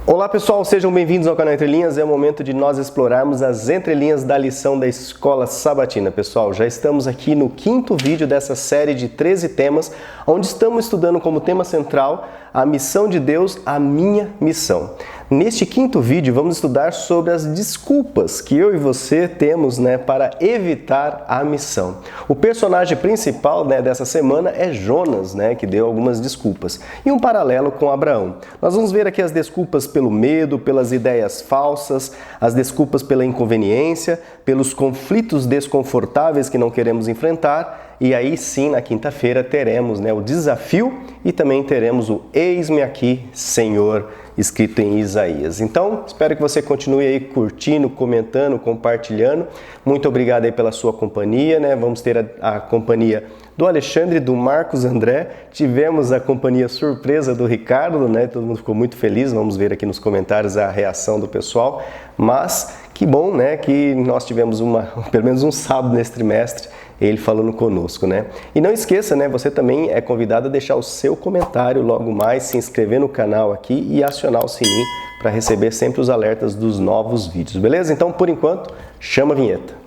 Olá pessoal, sejam bem-vindos ao canal Entre Linhas. É o momento de nós explorarmos as entrelinhas da lição da Escola Sabatina. Pessoal, já estamos aqui no quinto vídeo dessa série de 13 temas, onde estamos estudando como tema central a missão de Deus, a minha missão. Neste quinto vídeo vamos estudar sobre as desculpas que eu e você temos para evitar a missão. O personagem principal dessa semana é Jonas, que deu algumas desculpas. E um paralelo com Abraão. Nós vamos ver aqui as desculpas pelo medo, pelas ideias falsas, as desculpas pela inconveniência, pelos conflitos desconfortáveis que não queremos enfrentar. E aí sim, na quinta-feira, teremos o desafio e também teremos o Eis-me aqui, Senhor, escrito em Isaías. Então, espero que você continue aí curtindo, comentando, compartilhando. Muito obrigado aí pela sua companhia, Vamos ter a companhia do Alexandre e do Marcos André. Tivemos a companhia surpresa do Ricardo, Todo mundo ficou muito feliz. Vamos ver aqui nos comentários a reação do pessoal. Mas que bom, que nós tivemos pelo menos um sábado nesse trimestre, ele falando conosco, E não esqueça, você também é convidado a deixar o seu comentário logo mais, se inscrever no canal aqui e acionar o sininho para receber sempre os alertas dos novos vídeos, beleza? Então, por enquanto, chama a vinheta.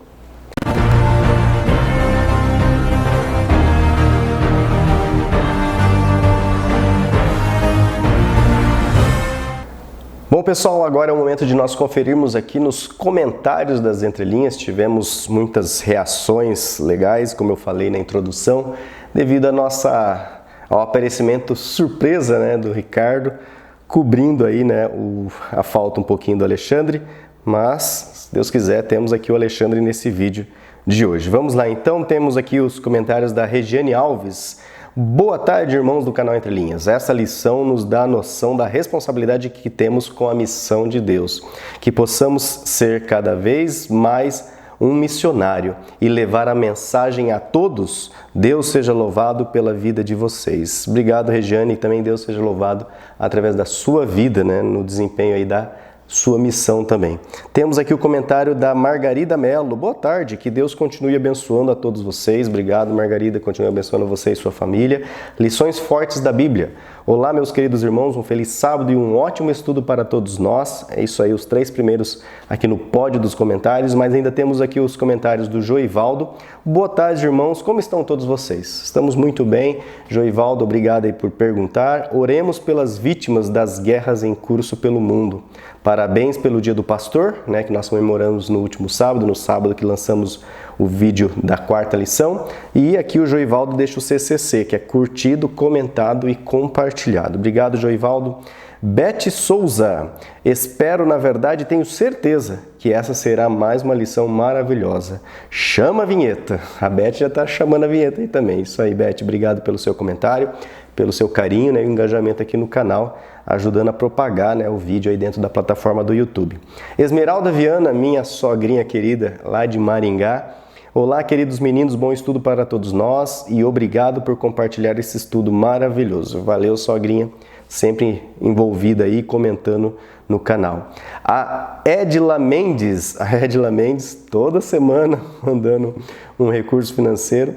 Bom pessoal, agora é o momento de nós conferirmos aqui nos comentários das entrelinhas. Tivemos muitas reações legais, como eu falei na introdução, devido ao aparecimento surpresa do Ricardo, cobrindo aí a falta um pouquinho do Alexandre, mas se Deus quiser temos aqui o Alexandre nesse vídeo de hoje. Vamos lá então, temos aqui os comentários da Regiane Alves. Boa tarde, irmãos do canal Entre Linhas. Essa lição nos dá a noção da responsabilidade que temos com a missão de Deus. Que possamos ser cada vez mais um missionário e levar a mensagem a todos. Deus seja louvado pela vida de vocês. Obrigado, Regiane, e também Deus seja louvado através da sua vida, no desempenho aí da sua missão também. Temos aqui o comentário da Margarida Mello. Boa tarde, que Deus continue abençoando a todos vocês. Obrigado, Margarida, continue abençoando você e sua família. Lições fortes da Bíblia. Olá, meus queridos irmãos, um feliz sábado e um ótimo estudo para todos nós. É isso aí, os 3 primeiros aqui no pódio dos comentários, mas ainda temos aqui os comentários do Joivaldo. Boa tarde, irmãos, como estão todos vocês? Estamos muito bem. Joivaldo, obrigado aí por perguntar. Oremos pelas vítimas das guerras em curso pelo mundo. Parabéns pelo Dia do Pastor, que nós comemoramos no último sábado, no sábado que lançamos o vídeo da 4ª lição. E aqui o Joivaldo deixa o CCC, que é curtido, comentado e compartilhado. Obrigado, Joivaldo. Beth Souza, espero, na verdade, tenho certeza que essa será mais uma lição maravilhosa. Chama a vinheta. A Beth já está chamando a vinheta aí também. Isso aí, Beth, obrigado pelo seu comentário, pelo seu carinho e o engajamento aqui no canal, ajudando a propagar o vídeo aí dentro da plataforma do YouTube. Esmeralda Viana, minha sogrinha querida, lá de Maringá. Olá, queridos meninos, bom estudo para todos nós e obrigado por compartilhar esse estudo maravilhoso. Valeu, sogrinha, sempre envolvida aí, comentando no canal. A Edila Mendes, toda semana mandando um recurso financeiro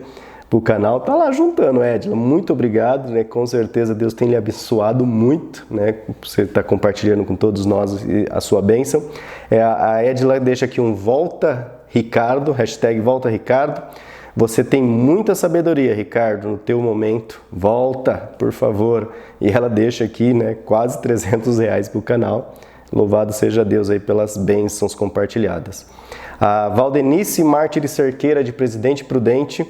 para o canal, tá lá juntando, Edila, muito obrigado, com certeza Deus tem lhe abençoado muito, você está compartilhando com todos nós a sua bênção. A Edila deixa aqui um volta Ricardo, hashtag volta Ricardo. Você tem muita sabedoria, Ricardo, no teu momento. Volta, por favor. E ela deixa aqui, quase R$300 para o canal. Louvado seja Deus aí pelas bênçãos compartilhadas. A Valdenice Mártires Cerqueira, de Presidente Prudente.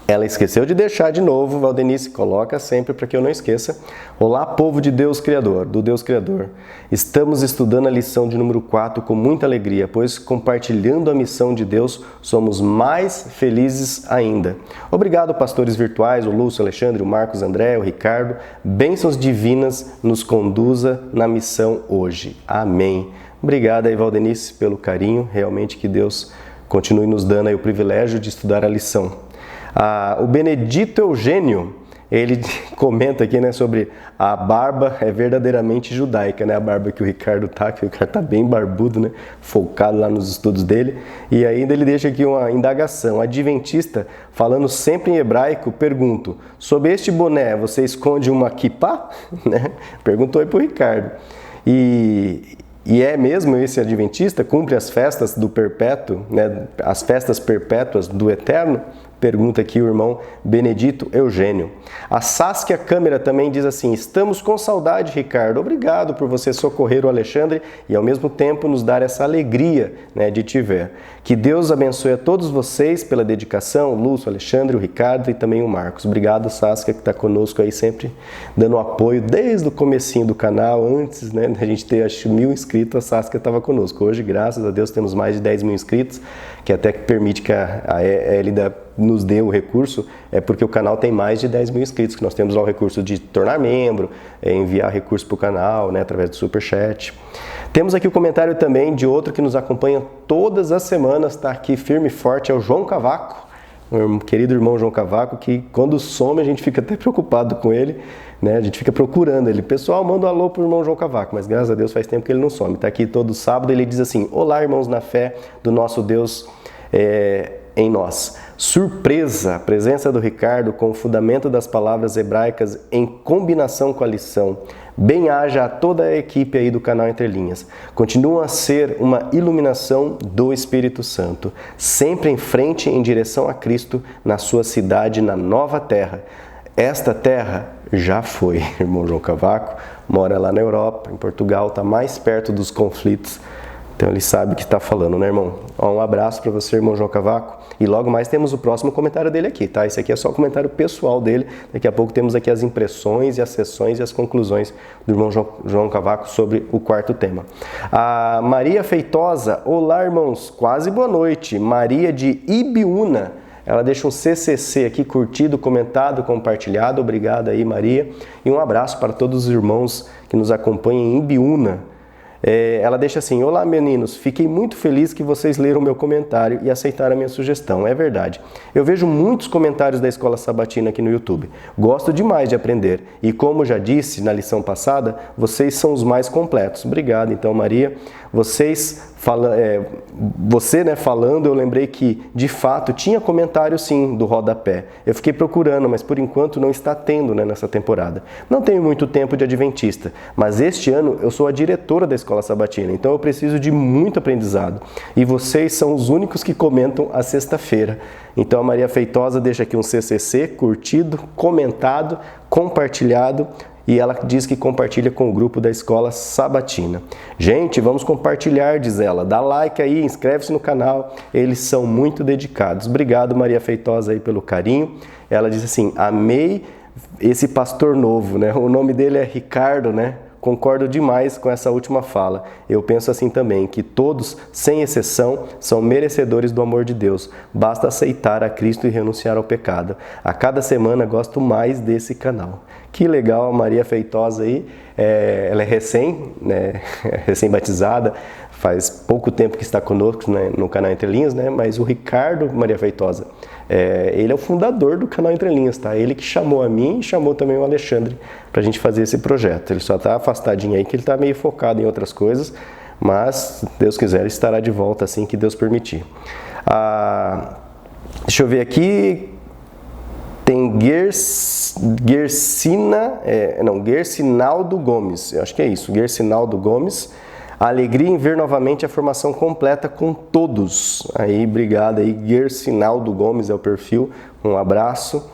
Ela esqueceu de deixar de novo, Valdenice, coloca sempre para que eu não esqueça. Olá, povo de Deus Criador, do Deus Criador. Estamos estudando a lição de número 4 com muita alegria, pois compartilhando a missão de Deus, somos mais felizes ainda. Obrigado, pastores virtuais, o Lúcio, o Alexandre, o Marcos, o André, o Ricardo. Bênçãos divinas nos conduza na missão hoje. Amém. Obrigado aí, Valdenice, pelo carinho. Realmente que Deus continue nos dando aí o privilégio de estudar a lição. O Benedito Eugênio, ele comenta aqui sobre a barba é verdadeiramente judaica, a barba que o Ricardo tá bem barbudo, focado lá nos estudos dele. E ainda ele deixa aqui uma indagação. Adventista, falando sempre em hebraico, pergunto, sob este boné você esconde uma kippá? Perguntou aí pro Ricardo. E é mesmo esse adventista? Cumpre as festas do perpétuo, né? As festas perpétuas do eterno? Pergunta aqui o irmão Benedito Eugênio. A Saskia Câmara também diz assim: estamos com saudade, Ricardo. Obrigado por você socorrer o Alexandre e ao mesmo tempo nos dar essa alegria, né, de te ver. Que Deus abençoe a todos vocês pela dedicação, o Lúcio, o Alexandre, o Ricardo e também o Marcos. Obrigado, Saskia, que está conosco aí sempre dando apoio desde o comecinho do canal, antes, né, da gente ter acho 1.000 inscritos, a Saskia estava conosco. Hoje, graças a Deus, temos mais de 10.000 inscritos, que até que permite que a Elida nos dê o recurso, é porque o canal tem mais de 10.000 inscritos, que nós temos lá o recurso de tornar membro, enviar recurso para o canal, né, através do Superchat. Temos aqui o comentário também de outro que nos acompanha todas as semanas, está aqui firme e forte, é o João Cavaco, meu querido irmão João Cavaco, que quando some a gente fica até preocupado com ele, né? A gente fica procurando ele. Pessoal, manda um alô pro irmão João Cavaco, mas graças a Deus faz tempo que ele não some. Está aqui todo sábado, ele diz assim: olá, irmãos na fé do nosso Deus em nós. Surpresa, a presença do Ricardo com o fundamento das palavras hebraicas em combinação com a lição. Bem-haja a toda a equipe aí do canal Entre Linhas. Continua a ser uma iluminação do Espírito Santo, sempre em frente em direção a Cristo na sua cidade, na nova terra. Esta terra já foi, irmão João Cavaco, mora lá na Europa, em Portugal, está mais perto dos conflitos. Então ele sabe o que está falando, né, irmão? Um abraço para você, irmão João Cavaco. E logo mais temos o próximo comentário dele aqui, tá? Esse aqui é só o comentário pessoal dele. Daqui a pouco temos aqui as impressões e as sessões e as conclusões do irmão João Cavaco sobre o quarto tema. A Maria Feitosa: olá, irmãos, quase boa noite. Maria de Ibiúna. Ela deixa um CCC aqui, curtido, comentado, compartilhado. Obrigado aí, Maria. E um abraço para todos os irmãos que nos acompanham em Ibiúna. Ela deixa assim: olá meninos, fiquei muito feliz que vocês leram meu comentário e aceitaram a minha sugestão, é verdade. Eu vejo muitos comentários da Escola Sabatina aqui no YouTube, gosto demais de aprender e como já disse na lição passada, vocês são os mais completos. Obrigado então, Maria. Você, né, falando, eu lembrei que de fato tinha comentário sim do rodapé. Eu fiquei procurando, mas por enquanto não está tendo, né, nessa temporada. Não tenho muito tempo de adventista, mas este ano eu sou a diretora da Escola Sabatina, então eu preciso de muito aprendizado. E vocês são os únicos que comentam a sexta-feira. Então a Maria Feitosa deixa aqui um CCC, curtido, comentado, compartilhado. E ela diz que compartilha com o grupo da Escola Sabatina. Gente, vamos compartilhar, diz ela. Dá like aí, inscreve-se no canal. Eles são muito dedicados. Obrigado, Maria Feitosa, aí pelo carinho. Ela diz assim: amei esse pastor novo, né? O nome dele é Ricardo, né? Concordo demais com essa última fala. Eu penso assim também, que todos, sem exceção, são merecedores do amor de Deus. Basta aceitar a Cristo e renunciar ao pecado. A cada semana gosto mais desse canal. Que legal, a Maria Feitosa aí. Ela é recém-batizada, faz pouco tempo que está conosco, né, no canal Entre Linhas, né? Mas o Ricardo, Maria Feitosa, ele é o fundador do canal Entre Linhas, tá? Ele que chamou a mim e chamou também o Alexandre para a gente fazer esse projeto. Ele só está afastadinho aí, que ele está meio focado em outras coisas, mas, se Deus quiser, ele estará de volta assim que Deus permitir. Deixa eu ver aqui. Tem Gersinaldo Gomes, eu acho que é isso, Gersinaldo Gomes. Alegria em ver novamente a formação completa com todos. Aí, obrigado aí, Gersinaldo Gomes é o perfil, um abraço.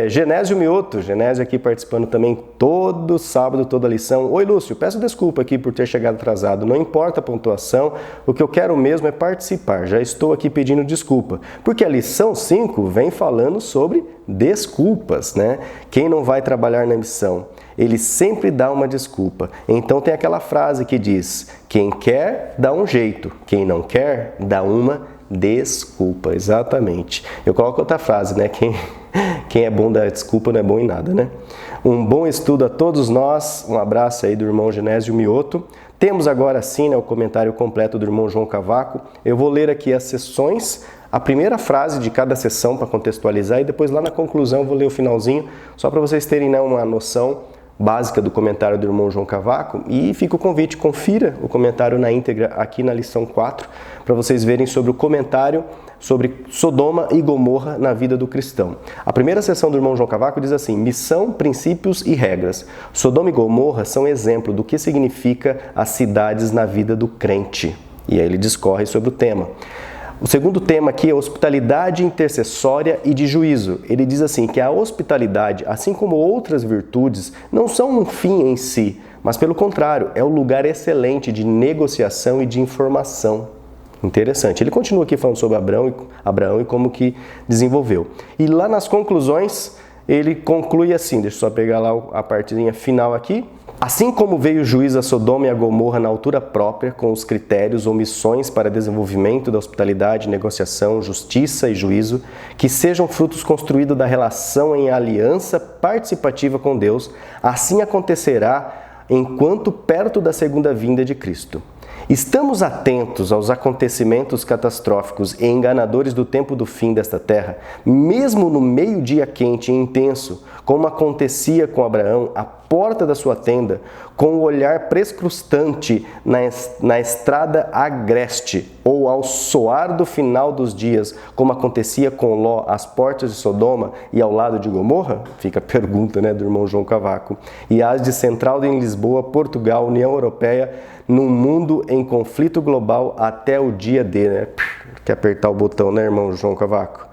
Genésio Mioto, Genésio aqui participando também todo sábado, toda a lição. Oi Lúcio, peço desculpa aqui por ter chegado atrasado, não importa a pontuação, o que eu quero mesmo é participar, já estou aqui pedindo desculpa, porque a lição 5 vem falando sobre desculpas, né? Quem não vai trabalhar na missão, ele sempre dá uma desculpa. Então tem aquela frase que diz: quem quer, dá um jeito, quem não quer, dá uma desculpa. Exatamente. Eu coloco outra frase, né? Quem é bom dar desculpa não é bom em nada, né? Um bom estudo a todos nós. Um abraço aí do irmão Genésio Mioto. Temos agora sim, né, o comentário completo do irmão João Cavaco. Eu vou ler aqui as sessões, a primeira frase de cada sessão para contextualizar e depois lá na conclusão eu vou ler o finalzinho, só para vocês terem, né, uma noção básica do comentário do irmão João Cavaco. E fica o convite, confira o comentário na íntegra aqui na lição 4, para vocês verem sobre o comentário sobre Sodoma e Gomorra na vida do cristão. A primeira sessão do irmão João Cavaco diz assim: missão, princípios e regras. Sodoma e Gomorra são exemplo do que significa as cidades na vida do crente. E aí ele discorre sobre o tema. O segundo tema aqui é hospitalidade intercessória e de juízo. Ele diz assim que a hospitalidade, assim como outras virtudes, não são um fim em si, mas pelo contrário, é um lugar excelente de negociação e de informação. Interessante. Ele continua aqui falando sobre Abraão e como que desenvolveu. E lá nas conclusões, ele conclui assim, deixa eu só pegar lá a partezinha final aqui. Assim como veio o juiz a Sodoma e a Gomorra na altura própria, com os critérios ou missões para desenvolvimento da hospitalidade, negociação, justiça e juízo, que sejam frutos construídos da relação em aliança participativa com Deus, assim acontecerá enquanto perto da segunda vinda de Cristo. Estamos atentos aos acontecimentos catastróficos e enganadores do tempo do fim desta terra, mesmo no meio-dia quente e intenso, como acontecia com Abraão à porta da sua tenda, com o olhar prescrustante na estrada agreste, ou ao soar do final dos dias, como acontecia com Ló às portas de Sodoma e ao lado de Gomorra? Fica a pergunta, do irmão João Cavaco. E as de Central em Lisboa, Portugal, União Europeia, num mundo em conflito global até o dia D, Quer apertar o botão, irmão João Cavaco?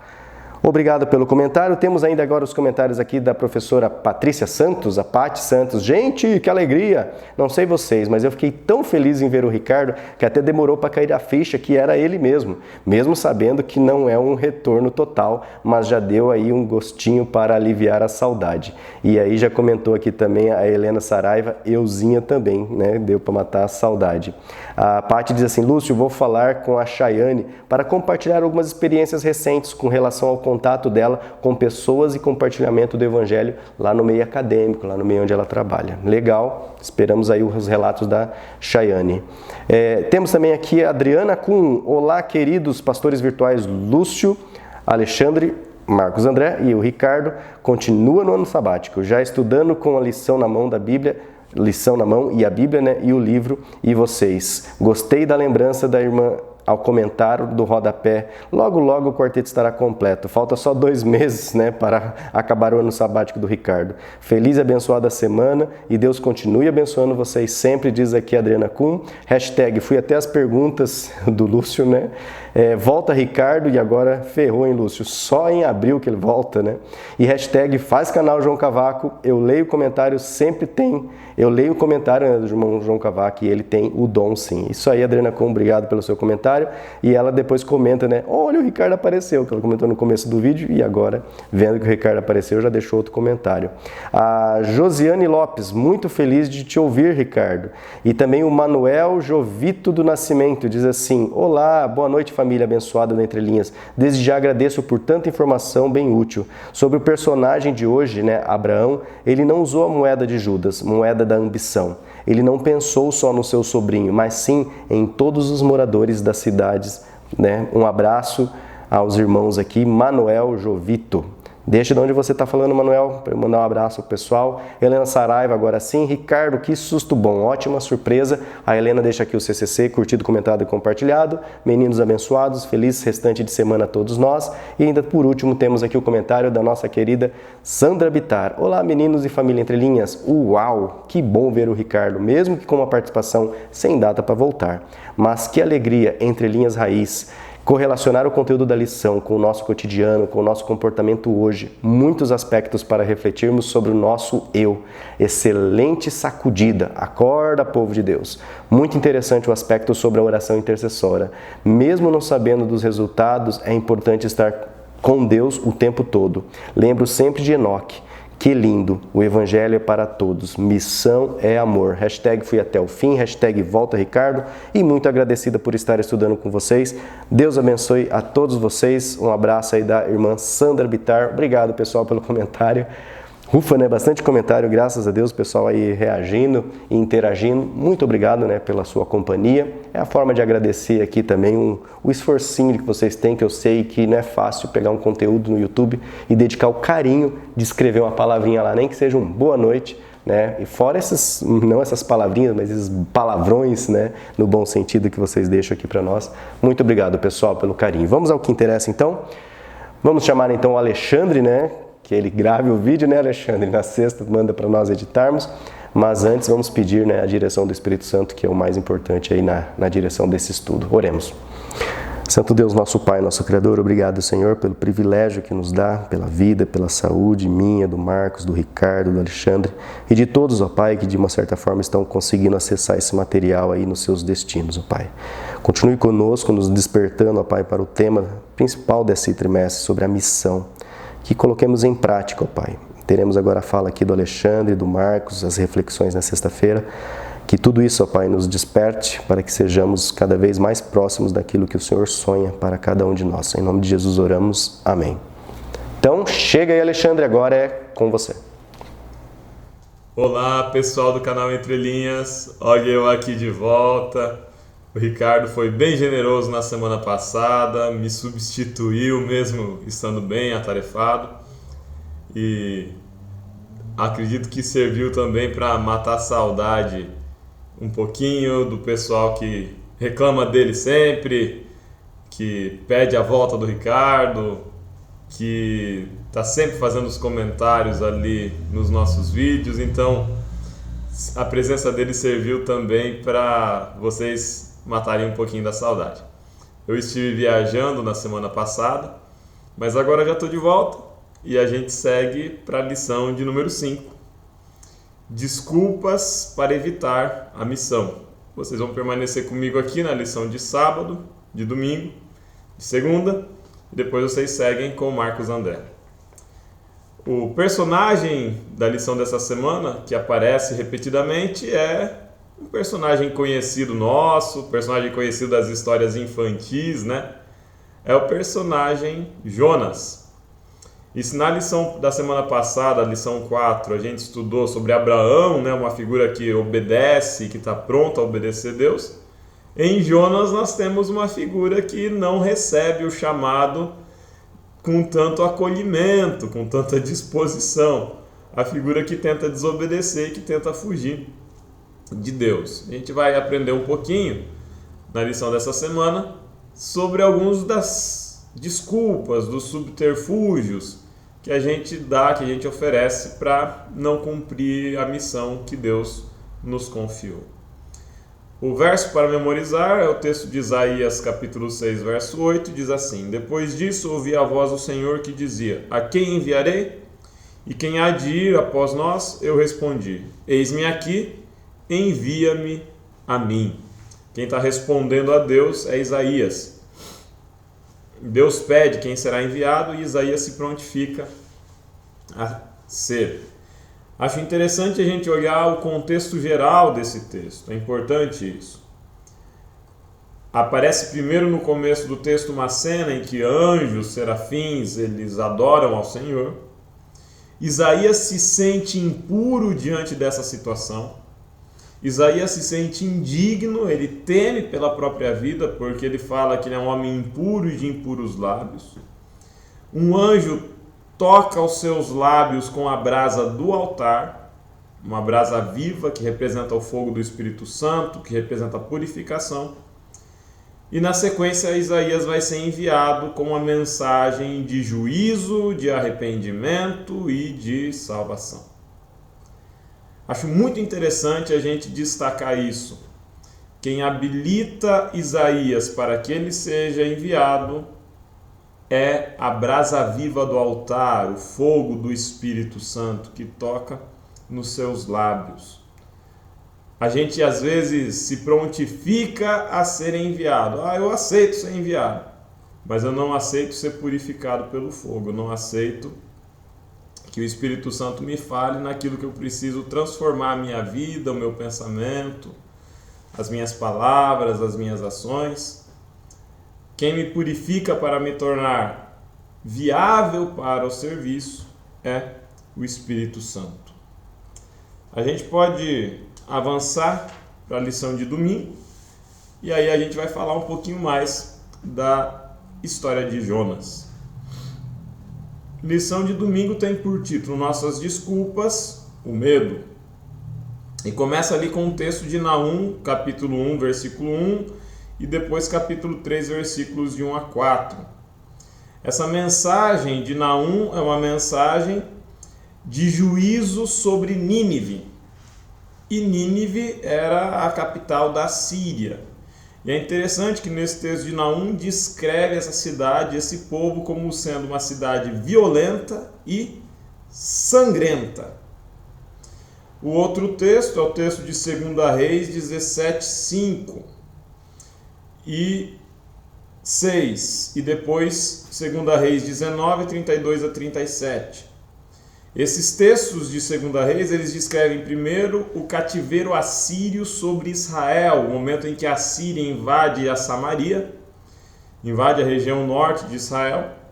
Obrigado pelo comentário. Temos ainda agora os comentários aqui da professora Patrícia Santos, a Paty Santos. Gente, que alegria! Não sei vocês, mas eu fiquei tão feliz em ver o Ricardo que até demorou para cair a ficha que era ele mesmo, mesmo sabendo que não é um retorno total, mas já deu aí um gostinho para aliviar a saudade. E aí já comentou aqui também a Helena Saraiva, euzinha também, Deu para matar a saudade. A Paty diz assim: Lúcio, vou falar com a Chayane para compartilhar algumas experiências recentes com relação ao contato dela com pessoas e compartilhamento do evangelho lá no meio acadêmico, lá no meio onde ela trabalha. Legal, esperamos aí os relatos da Chayane. Temos também aqui a Adriana Kuhn. Olá, queridos pastores virtuais Lúcio, Alexandre, Marcos André e o Ricardo. Continua no ano sabático, já estudando com a lição na mão da Bíblia, lição na mão e a Bíblia, e o livro, e vocês. Gostei da lembrança da irmã ao comentário do rodapé. Logo, logo o quarteto estará completo. Falta só 2 meses, para acabar o ano sabático do Ricardo. Feliz e abençoada semana e Deus continue abençoando vocês sempre, diz aqui a Adriana Kuhn. Hashtag, fui até as perguntas do Lúcio, volta Ricardo e agora ferrou, hein, Lúcio? Só em abril que ele volta, E hashtag, faz canal João Cavaco. Eu leio comentários, sempre tem. Eu leio o comentário do irmão João Cavaco e ele tem o dom, sim. Isso aí, Adriana Kuhn, obrigado pelo seu comentário. E ela depois comenta, olha, o Ricardo apareceu, que ela comentou no começo do vídeo, e agora, vendo que o Ricardo apareceu, já deixou outro comentário. A Josiane Lopes, muito feliz de te ouvir, Ricardo. E também o Manuel Jovito do Nascimento, diz assim: olá, boa noite, família abençoada da Entre Linhas. Desde já agradeço por tanta informação bem útil. Sobre o personagem de hoje, Abraão, ele não usou a moeda de Judas, moeda da ambição. Ele não pensou só no seu sobrinho, mas sim em todos os moradores das cidades. Um abraço aos irmãos aqui, Manuel Jovito. Deixa de onde você está falando, Manuel, para eu mandar um abraço pro pessoal. Helena Saraiva, agora sim. Ricardo, que susto bom, ótima surpresa. A Helena deixa aqui o CCC, curtido, comentado e compartilhado. Meninos abençoados, feliz restante de semana a todos nós. E ainda por último temos aqui o comentário da nossa querida Sandra Bittar. Olá, meninos e família Entre Linhas. Uau, que bom ver o Ricardo, mesmo que com uma participação sem data para voltar. Mas que alegria, Entre Linhas Raiz. Correlacionar o conteúdo da lição com o nosso cotidiano, com o nosso comportamento hoje. Muitos aspectos para refletirmos sobre o nosso eu. Excelente sacudida. Acorda, povo de Deus. Muito interessante o aspecto sobre a oração intercessória. Mesmo não sabendo dos resultados, é importante estar com Deus o tempo todo. Lembro sempre de Enoque. Que lindo, o Evangelho é para todos, missão é amor. Hashtag fui até o fim, hashtag volta Ricardo, e muito agradecida por estar estudando com vocês. Deus abençoe a todos vocês, um abraço aí da irmã Sandra Bittar. Obrigado, pessoal, pelo comentário. Ufa, Bastante comentário, graças a Deus, o pessoal aí reagindo e interagindo. Muito obrigado, pela sua companhia. É a forma de agradecer aqui também o esforcinho que vocês têm, que eu sei que não é fácil pegar um conteúdo no YouTube e dedicar o carinho de escrever uma palavrinha lá, nem que seja um boa noite, né? E fora essas, não essas palavrinhas, mas esses palavrões, né? No bom sentido que vocês deixam aqui para nós. Muito obrigado, pessoal, pelo carinho. Vamos ao que interessa, então. Vamos chamar, então, o Alexandre, né? Que ele grave o vídeo, né, Alexandre? Na sexta, manda para nós editarmos. Mas antes, vamos pedir, né, a direção do Espírito Santo, que é o mais importante aí na direção desse estudo. Oremos. Santo Deus, nosso Pai, nosso Criador, obrigado, Senhor, pelo privilégio que nos dá, pela vida, pela saúde minha, do Marcos, do Ricardo, do Alexandre e de todos, ó Pai, que de uma certa forma estão conseguindo acessar esse material aí nos seus destinos, ó Pai. Continue conosco, nos despertando, ó Pai, para o tema principal desse trimestre, sobre a missão, que coloquemos em prática, ó Pai. Teremos agora a fala aqui do Alexandre, do Marcos, as reflexões na sexta-feira. Que tudo isso, ó Pai, nos desperte para que sejamos cada vez mais próximos daquilo que o Senhor sonha para cada um de nós. Em nome de Jesus oramos. Amém. Então, chega aí, Alexandre, agora é com você. Olá, pessoal do canal Entre Linhas. Olha eu aqui de volta. O Ricardo foi bem generoso na semana passada, me substituiu mesmo estando bem atarefado. E acredito que serviu também para matar a saudade um pouquinho do pessoal que reclama dele sempre, que pede a volta do Ricardo, que está sempre fazendo os comentários ali nos nossos vídeos. Então a presença dele serviu também para vocês matarem um pouquinho da saudade. Eu estive viajando na semana passada, mas agora já estou de volta e a gente segue para a lição de número 5. Desculpas para evitar a missão. Vocês vão permanecer comigo aqui na lição de sábado, de domingo, de segunda, e depois vocês seguem com o Marcos André. O personagem da lição dessa semana, que aparece repetidamente, é um personagem conhecido nosso, personagem conhecido das histórias infantis, né? É o personagem Jonas. E se na lição da semana passada, a lição 4, a gente estudou sobre Abraão, né, uma figura que obedece, que está pronta a obedecer a Deus, em Jonas nós temos uma figura que não recebe o chamado com tanto acolhimento, com tanta disposição. A figura que tenta desobedecer e que tenta fugir de Deus. A gente vai aprender um pouquinho na lição dessa semana sobre alguns das desculpas, dos subterfúgios que a gente dá, que a gente oferece para não cumprir a missão que Deus nos confiou. O verso para memorizar é o texto de Isaías, capítulo 6, verso 8, diz assim: Depois disso ouvi a voz do Senhor que dizia: A quem enviarei? E quem há de ir após nós? Eu respondi: Eis-me aqui, envia-me a mim. Quem está respondendo a Deus é Isaías. Deus pede quem será enviado e Isaías se prontifica a ser. Acho interessante a gente olhar o contexto geral desse texto, é importante isso. Aparece primeiro no começo do texto uma cena em que anjos, serafins, eles adoram ao Senhor. Isaías se sente impuro diante dessa situação. Isaías se sente indigno, ele teme pela própria vida, porque ele fala que ele é um homem impuro e de impuros lábios. Um anjo toca os seus lábios com a brasa do altar, uma brasa viva que representa o fogo do Espírito Santo, que representa a purificação. E na sequência Isaías vai ser enviado com uma mensagem de juízo, de arrependimento e de salvação. Acho muito interessante a gente destacar isso. Quem habilita Isaías para que ele seja enviado é a brasa viva do altar, o fogo do Espírito Santo que toca nos seus lábios. A gente às vezes se prontifica a ser enviado. Eu aceito ser enviado, mas eu não aceito ser purificado pelo fogo, eu não aceito que o Espírito Santo me fale naquilo que eu preciso transformar a minha vida, o meu pensamento, as minhas palavras, as minhas ações. Quem me purifica para me tornar viável para o serviço é o Espírito Santo. A gente pode avançar para a lição de domingo e aí a gente vai falar um pouquinho mais da história de Jonas. Lição de domingo tem por título Nossas Desculpas, o Medo. E começa ali com o texto de Naum, capítulo 1, versículo 1, e depois capítulo 3, versículos de 1 a 4. Essa mensagem de Naum é uma mensagem de juízo sobre Nínive. E Nínive era a capital da Síria. E é interessante que nesse texto de Naum descreve essa cidade, esse povo, como sendo uma cidade violenta e sangrenta. O outro texto é o texto de 2 Reis 17, 5 e 6, e depois 2 Reis 19, 32 a 37. Esses textos de 2 Reis, eles descrevem primeiro o cativeiro assírio sobre Israel, o momento em que a Síria invade a Samaria, invade a região norte de Israel,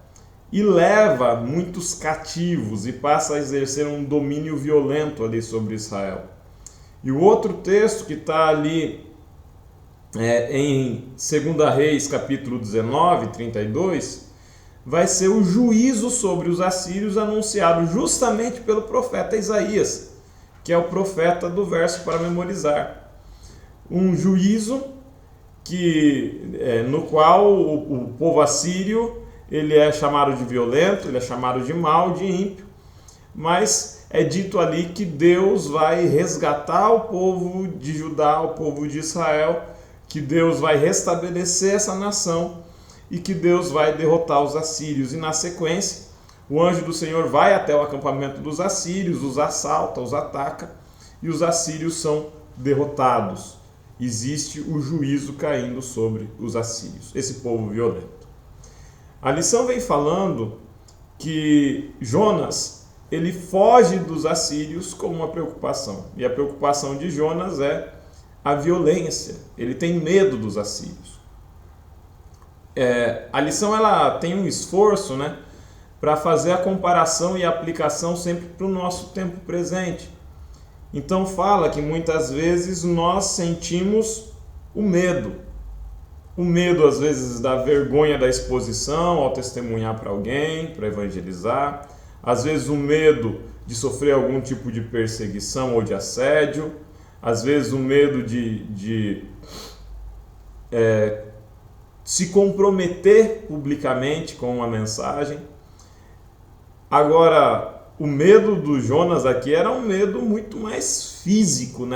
e leva muitos cativos e passa a exercer um domínio violento ali sobre Israel. E o outro texto que está ali em 2 Reis capítulo 19, 32, vai ser o juízo sobre os assírios anunciado justamente pelo profeta Isaías, que é o profeta do verso para memorizar. Um juízo no qual o povo assírio ele é chamado de violento, ele é chamado de mau, de ímpio, mas é dito ali que Deus vai resgatar o povo de Judá, o povo de Israel, que Deus vai restabelecer essa nação e que Deus vai derrotar os assírios. E na sequência, o anjo do Senhor vai até o acampamento dos assírios, os assalta, os ataca, e os assírios são derrotados. Existe o juízo caindo sobre os assírios, esse povo violento. A lição vem falando que Jonas, ele foge dos assírios com uma preocupação. E a preocupação de Jonas é a violência. Ele tem medo dos assírios. A lição ela tem um esforço, para fazer a comparação e a aplicação sempre para o nosso tempo presente. Então fala que muitas vezes nós sentimos o medo. O medo, às vezes, da vergonha da exposição ao testemunhar para alguém, para evangelizar. Às vezes, o medo de sofrer algum tipo de perseguição ou de assédio. Às vezes, o medo de se comprometer publicamente com uma mensagem. Agora, o medo do Jonas aqui era um medo muito mais físico,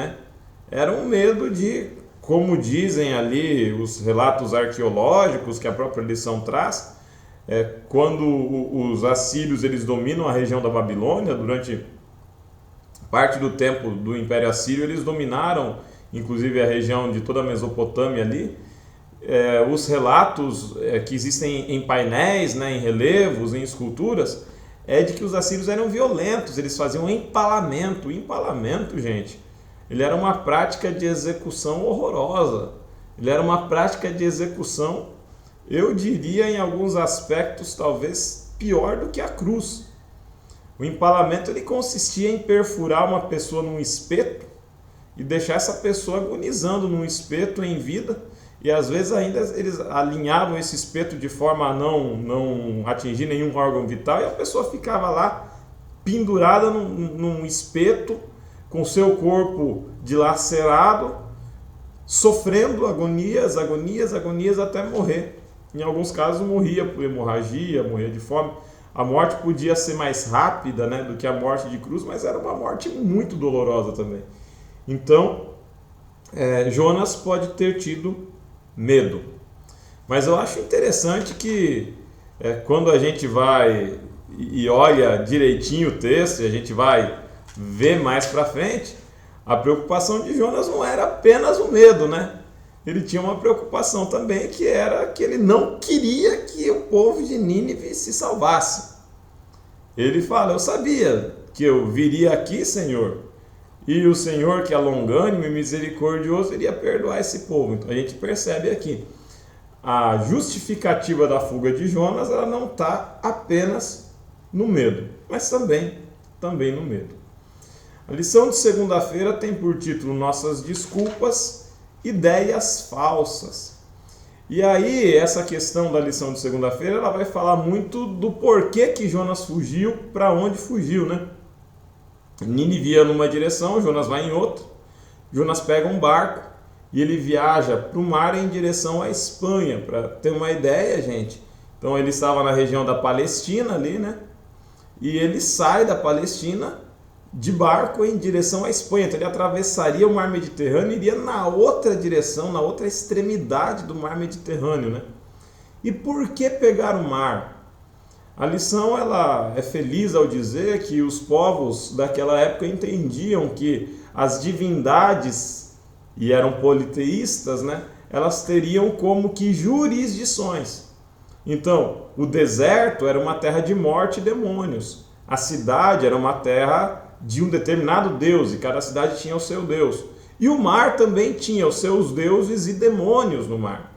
Era um medo de, como dizem ali os relatos arqueológicos que a própria lição traz, quando os assírios eles dominam a região da Babilônia, durante parte do tempo do Império Assírio, eles dominaram inclusive a região de toda a Mesopotâmia ali. Os relatos que existem em painéis, em relevos, em esculturas, é de que os assírios eram violentos, eles faziam empalamento. O empalamento, gente, ele era uma prática de execução horrorosa. Ele era uma prática de execução, eu diria, em alguns aspectos, talvez pior do que a cruz. O empalamento ele consistia em perfurar uma pessoa num espeto e deixar essa pessoa agonizando num espeto em vida. E às vezes ainda eles alinhavam esse espeto de forma a não atingir nenhum órgão vital, e a pessoa ficava lá pendurada num espeto, com seu corpo dilacerado, sofrendo agonias até morrer. Em alguns casos morria por hemorragia, morria de fome. A morte podia ser mais rápida, do que a morte de cruz, mas era uma morte muito dolorosa também. Então, Jonas pode ter tido medo. Mas eu acho interessante que quando a gente vai e olha direitinho o texto, e a gente vai ver mais para frente, a preocupação de Jonas não era apenas o medo, Ele tinha uma preocupação também, que era que ele não queria que o povo de Nínive se salvasse. Ele fala: eu sabia que eu viria aqui, Senhor, e o Senhor, que é longânimo e misericordioso, iria perdoar esse povo. Então a gente percebe aqui a justificativa da fuga de Jonas, ela não está apenas no medo, mas também no medo. A lição de segunda-feira tem por título Nossas Desculpas, Ideias Falsas. E aí, essa questão da lição de segunda-feira, ela vai falar muito do porquê que Jonas fugiu, para onde fugiu, Nínive ia numa direção, Jonas vai em outra. Jonas pega um barco e ele viaja para o mar em direção à Espanha. Para ter uma ideia, gente, então ele estava na região da Palestina ali, né? E ele sai da Palestina de barco em direção à Espanha. Então ele atravessaria o mar Mediterrâneo e iria na outra direção, na outra extremidade do mar Mediterrâneo, né? E por que pegar o mar? A lição ela é feliz ao dizer que os povos daquela época entendiam que as divindades, e eram politeístas, né? Elas teriam como que jurisdições. Então, o deserto era uma terra de morte e demônios. A cidade era uma terra de um determinado deus, e cada cidade tinha o seu deus. E o mar também tinha os seus deuses e demônios no mar.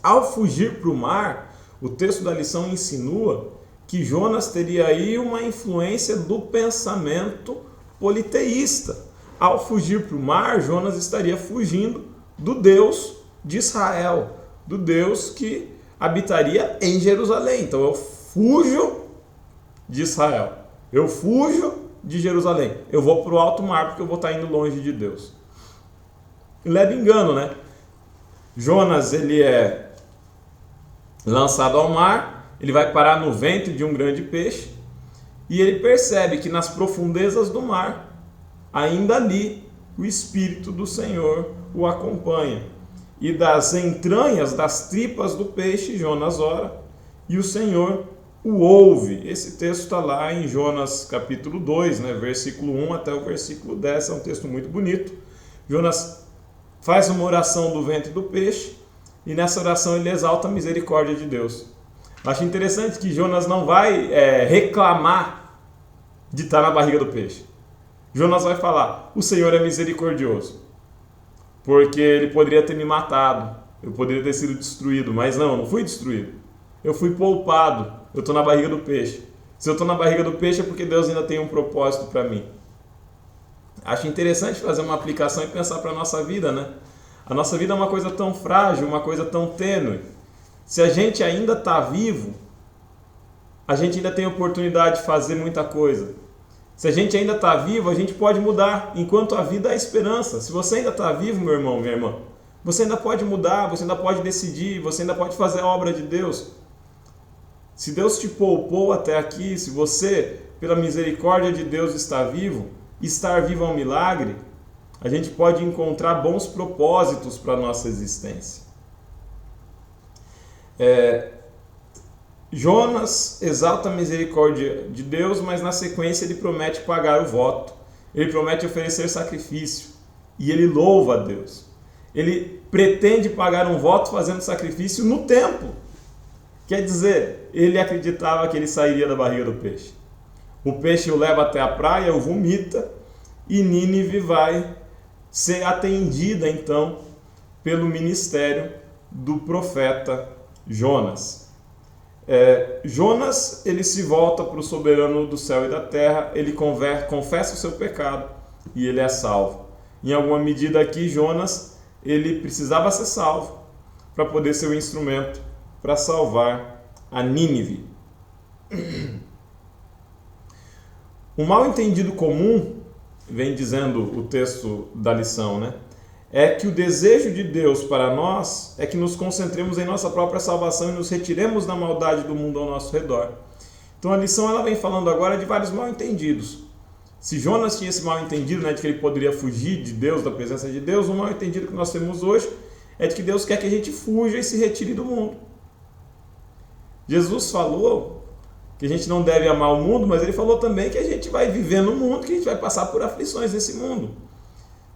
Ao fugir para o mar, o texto da lição insinua que Jonas teria aí uma influência do pensamento politeísta. Ao fugir para o mar, Jonas estaria fugindo do Deus de Israel, do Deus que habitaria em Jerusalém. Então eu fujo de Israel, eu fujo de Jerusalém, eu vou para o alto mar porque eu vou estar indo longe de Deus. E leva engano, né? Jonas, ele é lançado ao mar, ele vai parar no ventre de um grande peixe e ele percebe que nas profundezas do mar, ainda ali, o Espírito do Senhor o acompanha. E das entranhas, das tripas do peixe, Jonas ora e o Senhor o ouve. Esse texto está lá em Jonas capítulo 2, né, versículo 1 até o versículo 10, é um texto muito bonito. Jonas faz uma oração do ventre do peixe e nessa oração ele exalta a misericórdia de Deus. Acho interessante que Jonas não vai reclamar de estar na barriga do peixe. Jonas vai falar, o Senhor é misericordioso, porque ele poderia ter me matado, eu poderia ter sido destruído, mas não, eu não fui destruído. Eu fui poupado, eu estou na barriga do peixe. Se eu estou na barriga do peixe é porque Deus ainda tem um propósito para mim. Acho interessante fazer uma aplicação e pensar para a nossa vida, né? A nossa vida é uma coisa tão frágil, uma coisa tão tênue. Se a gente ainda está vivo, a gente ainda tem oportunidade de fazer muita coisa. Se a gente ainda está vivo, a gente pode mudar. Enquanto a vida é esperança. Se você ainda está vivo, meu irmão, minha irmã, você ainda pode mudar, você ainda pode decidir, você ainda pode fazer a obra de Deus. Se Deus te poupou até aqui, se você, pela misericórdia de Deus, está vivo, estar vivo é um milagre, a gente pode encontrar bons propósitos para a nossa existência. Jonas exalta a misericórdia de Deus, mas na sequência ele promete pagar o voto. Ele promete oferecer sacrifício. E ele louva a Deus. Ele pretende pagar um voto fazendo sacrifício no templo. Quer dizer, ele acreditava que ele sairia da barriga do peixe. O peixe o leva até a praia, o vomita, e Nínive vai ser atendida então pelo ministério do profeta Jonas. Jonas, ele se volta para o soberano do céu e da terra, ele confessa o seu pecado e ele é salvo. Em alguma medida aqui, Jonas, ele precisava ser salvo para poder ser o instrumento para salvar a Nínive. O mal entendido comum, vem dizendo o texto da lição, né? É que o desejo de Deus para nós é que nos concentremos em nossa própria salvação e nos retiremos da maldade do mundo ao nosso redor. Então a lição ela vem falando agora de vários mal entendidos. Se Jonas tinha esse mal entendido, né, de que ele poderia fugir de Deus, da presença de Deus, o mal entendido que nós temos hoje é de que Deus quer que a gente fuja e se retire do mundo. Jesus falou que a gente não deve amar o mundo, mas ele falou também que a gente vai viver no mundo, que a gente vai passar por aflições nesse mundo.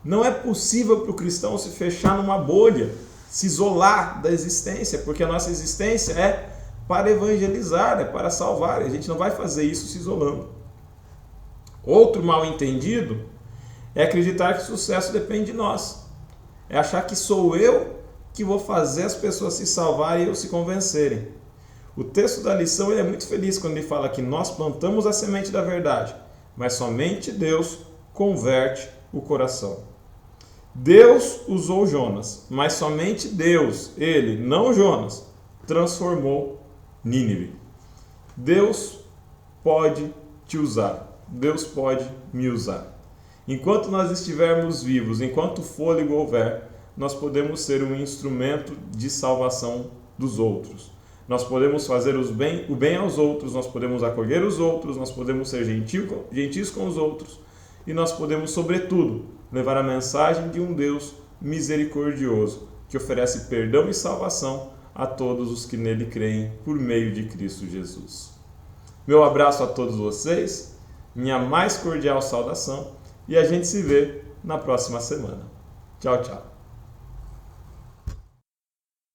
Não é possível para o cristão se fechar numa bolha, se isolar da existência, porque a nossa existência é para evangelizar, é para salvar. A gente não vai fazer isso se isolando. Outro mal entendido é acreditar que o sucesso depende de nós. É achar que sou eu que vou fazer as pessoas se salvarem e eu se convencerem. O texto da lição ele é muito feliz quando ele fala que nós plantamos a semente da verdade, mas somente Deus converte o coração. Deus usou Jonas, mas somente Deus, ele, não Jonas, transformou Nínive. Deus pode te usar, Deus pode me usar. Enquanto nós estivermos vivos, enquanto fôlego houver, nós podemos ser um instrumento de salvação dos outros. Nós podemos fazer o bem aos outros, nós podemos acolher os outros, nós podemos ser gentis com os outros e nós podemos, sobretudo, levar a mensagem de um Deus misericordioso, que oferece perdão e salvação a todos os que nele creem por meio de Cristo Jesus. Meu abraço a todos vocês, minha mais cordial saudação e a gente se vê na próxima semana. Tchau, tchau.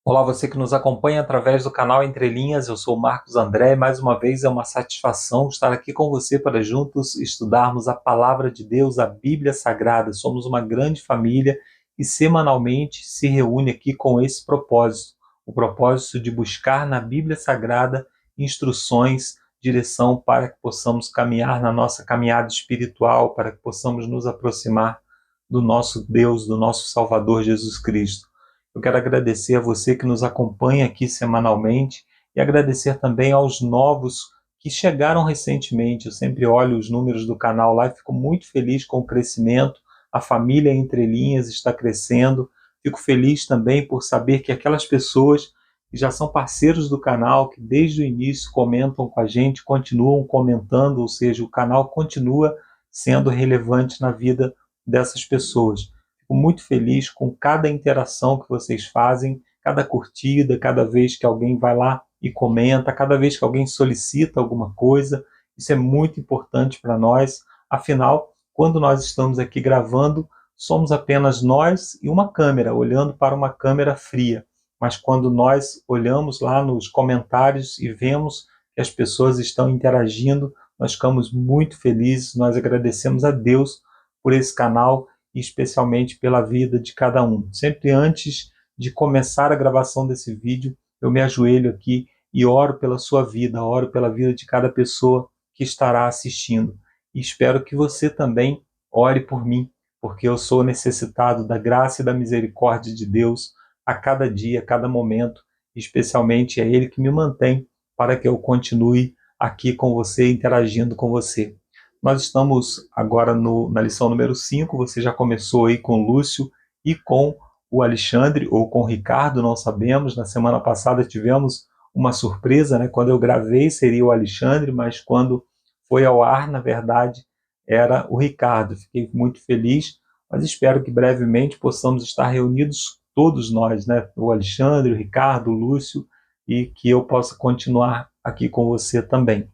Olá, você que nos acompanha através do canal Entre Linhas, eu sou o Marcos André. Mais uma vez é uma satisfação estar aqui com você para juntos estudarmos a Palavra de Deus, a Bíblia Sagrada. Somos uma grande família e semanalmente se reúne aqui com esse propósito, o propósito de buscar na Bíblia Sagrada instruções, direção para que possamos caminhar na nossa caminhada espiritual, para que possamos nos aproximar do nosso Deus, do nosso Salvador Jesus Cristo. Eu quero agradecer a você que nos acompanha aqui semanalmente e agradecer também aos novos que chegaram recentemente. Eu sempre olho os números do canal lá e fico muito feliz com o crescimento. A família Entre Linhas está crescendo. Fico feliz também por saber que aquelas pessoas que já são parceiros do canal, que desde o início comentam com a gente, continuam comentando, ou seja, o canal continua sendo relevante na vida dessas pessoas. Fico muito feliz com cada interação que vocês fazem, cada curtida, cada vez que alguém vai lá e comenta, cada vez que alguém solicita alguma coisa. Isso é muito importante para nós. Afinal, quando nós estamos aqui gravando, somos apenas nós e uma câmera, olhando para uma câmera fria. Mas quando nós olhamos lá nos comentários e vemos que as pessoas estão interagindo, nós ficamos muito felizes, nós agradecemos a Deus por esse canal e especialmente pela vida de cada um. Sempre antes de começar a gravação desse vídeo, eu me ajoelho aqui e oro pela sua vida, oro pela vida de cada pessoa que estará assistindo. E espero que você também ore por mim, porque eu sou necessitado da graça e da misericórdia de Deus a cada dia, a cada momento, especialmente é Ele que me mantém para que eu continue aqui com você, interagindo com você. Nós estamos agora na lição número 5, você já começou aí com o Lúcio e com o Alexandre, ou com o Ricardo, não sabemos. Na semana passada tivemos uma surpresa, né? Quando eu gravei seria o Alexandre, mas quando foi ao ar, na verdade, era o Ricardo. Fiquei muito feliz, mas espero que brevemente possamos estar reunidos todos nós, né? O Alexandre, o Ricardo, o Lúcio, e que eu possa continuar aqui com você também.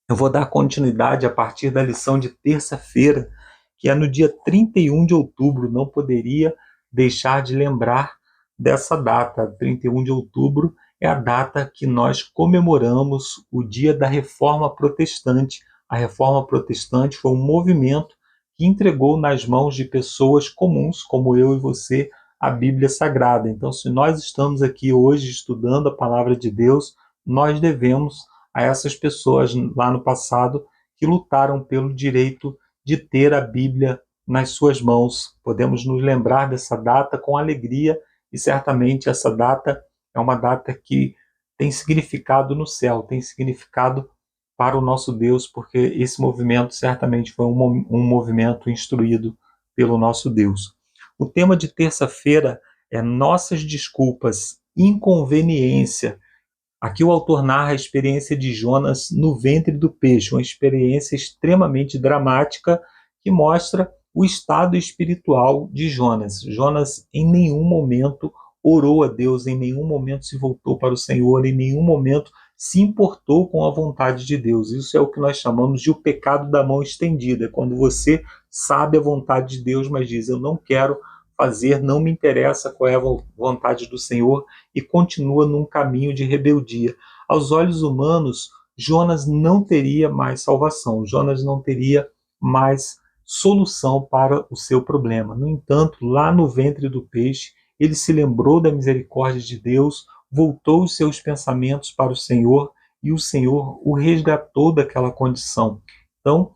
Eu vou dar continuidade a partir da lição de terça-feira, que é no dia 31 de outubro. Não poderia deixar de lembrar dessa data. 31 de outubro é a data que nós comemoramos o dia da Reforma Protestante. A Reforma Protestante foi um movimento que entregou nas mãos de pessoas comuns, como eu e você, a Bíblia Sagrada. Então, se nós estamos aqui hoje estudando a Palavra de Deus, nós devemos a essas pessoas lá no passado que lutaram pelo direito de ter a Bíblia nas suas mãos. Podemos nos lembrar dessa data com alegria e certamente essa data é uma data que tem significado no céu, tem significado para o nosso Deus, porque esse movimento certamente foi um movimento instruído pelo nosso Deus. O tema de terça-feira é Nossas Desculpas, Inconveniência. Aqui o autor narra a experiência de Jonas no ventre do peixe, uma experiência extremamente dramática que mostra o estado espiritual de Jonas. Jonas em nenhum momento orou a Deus, em nenhum momento se voltou para o Senhor, em nenhum momento se importou com a vontade de Deus. Isso é o que nós chamamos de o pecado da mão estendida, quando você sabe a vontade de Deus, mas diz, eu não quero fazer, não me interessa qual é a vontade do Senhor, e continua num caminho de rebeldia. Aos olhos humanos, Jonas não teria mais salvação, Jonas não teria mais solução para o seu problema. No entanto, lá no ventre do peixe, ele se lembrou da misericórdia de Deus, voltou os seus pensamentos para o Senhor, e o Senhor o resgatou daquela condição. Então,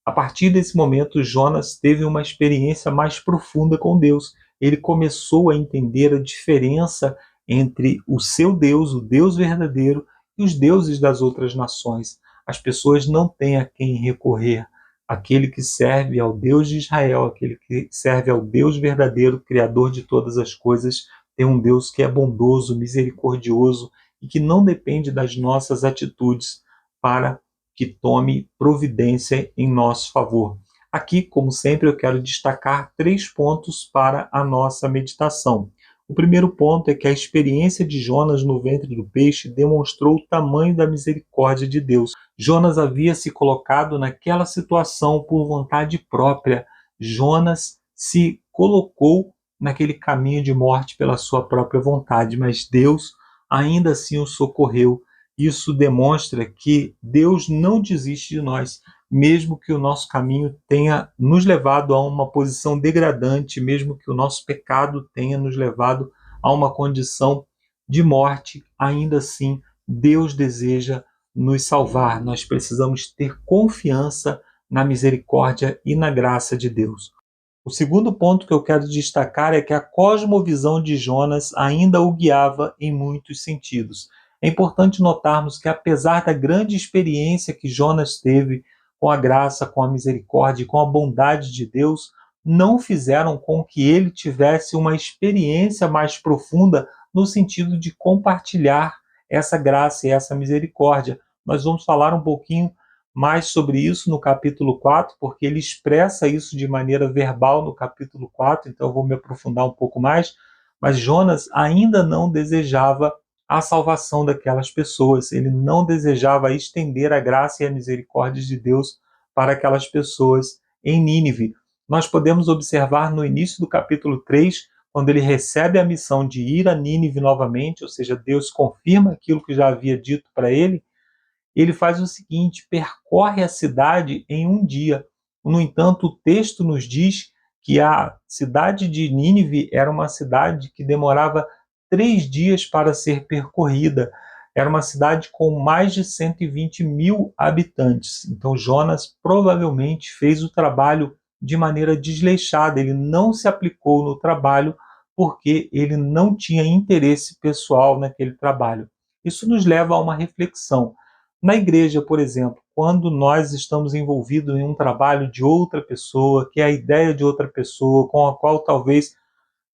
a partir desse momento, Jonas teve uma experiência mais profunda com Deus. Ele começou a entender a diferença entre o seu Deus, o Deus verdadeiro, e os deuses das outras nações. As pessoas não têm a quem recorrer. aquele que serve ao Deus de Israel, aquele que serve ao Deus verdadeiro, Criador de todas as coisas, tem um Deus que é bondoso, misericordioso e que não depende das nossas atitudes para que tome providência em nosso favor. Aqui, como sempre, eu quero destacar 3 pontos para a nossa meditação. O primeiro ponto é que a experiência de Jonas no ventre do peixe demonstrou o tamanho da misericórdia de Deus. Jonas havia se colocado naquela situação por vontade própria. Jonas se colocou naquele caminho de morte pela sua própria vontade, mas Deus ainda assim o socorreu. Isso demonstra que Deus não desiste de nós, mesmo que o nosso caminho tenha nos levado a uma posição degradante, mesmo que o nosso pecado tenha nos levado a uma condição de morte, ainda assim Deus deseja nos salvar. Nós precisamos ter confiança na misericórdia e na graça de Deus. O segundo ponto que eu quero destacar é que a cosmovisão de Jonas ainda o guiava em muitos sentidos. É importante notarmos que, apesar da grande experiência que Jonas teve com a graça, com a misericórdia e com a bondade de Deus, não fizeram com que ele tivesse uma experiência mais profunda no sentido de compartilhar essa graça e essa misericórdia. Nós vamos falar um pouquinho mais sobre isso no capítulo 4, porque ele expressa isso de maneira verbal no capítulo 4, então eu vou me aprofundar um pouco mais, mas Jonas ainda não desejava a salvação daquelas pessoas, ele não desejava estender a graça e a misericórdia de Deus para aquelas pessoas em Nínive. Nós podemos observar no início do capítulo 3, quando ele recebe a missão de ir a Nínive novamente, ou seja, Deus confirma aquilo que já havia dito para ele, ele faz o seguinte, percorre a cidade em um dia. No entanto, o texto nos diz que a cidade de Nínive era uma cidade que demorava 3 dias para ser percorrida. Era uma cidade com mais de 120 mil habitantes. Então Jonas provavelmente fez o trabalho de maneira desleixada. Ele não se aplicou no trabalho porque ele não tinha interesse pessoal naquele trabalho. Isso nos leva a uma reflexão. Na igreja, por exemplo, quando nós estamos envolvidos em um trabalho de outra pessoa, que é a ideia de outra pessoa, com a qual talvez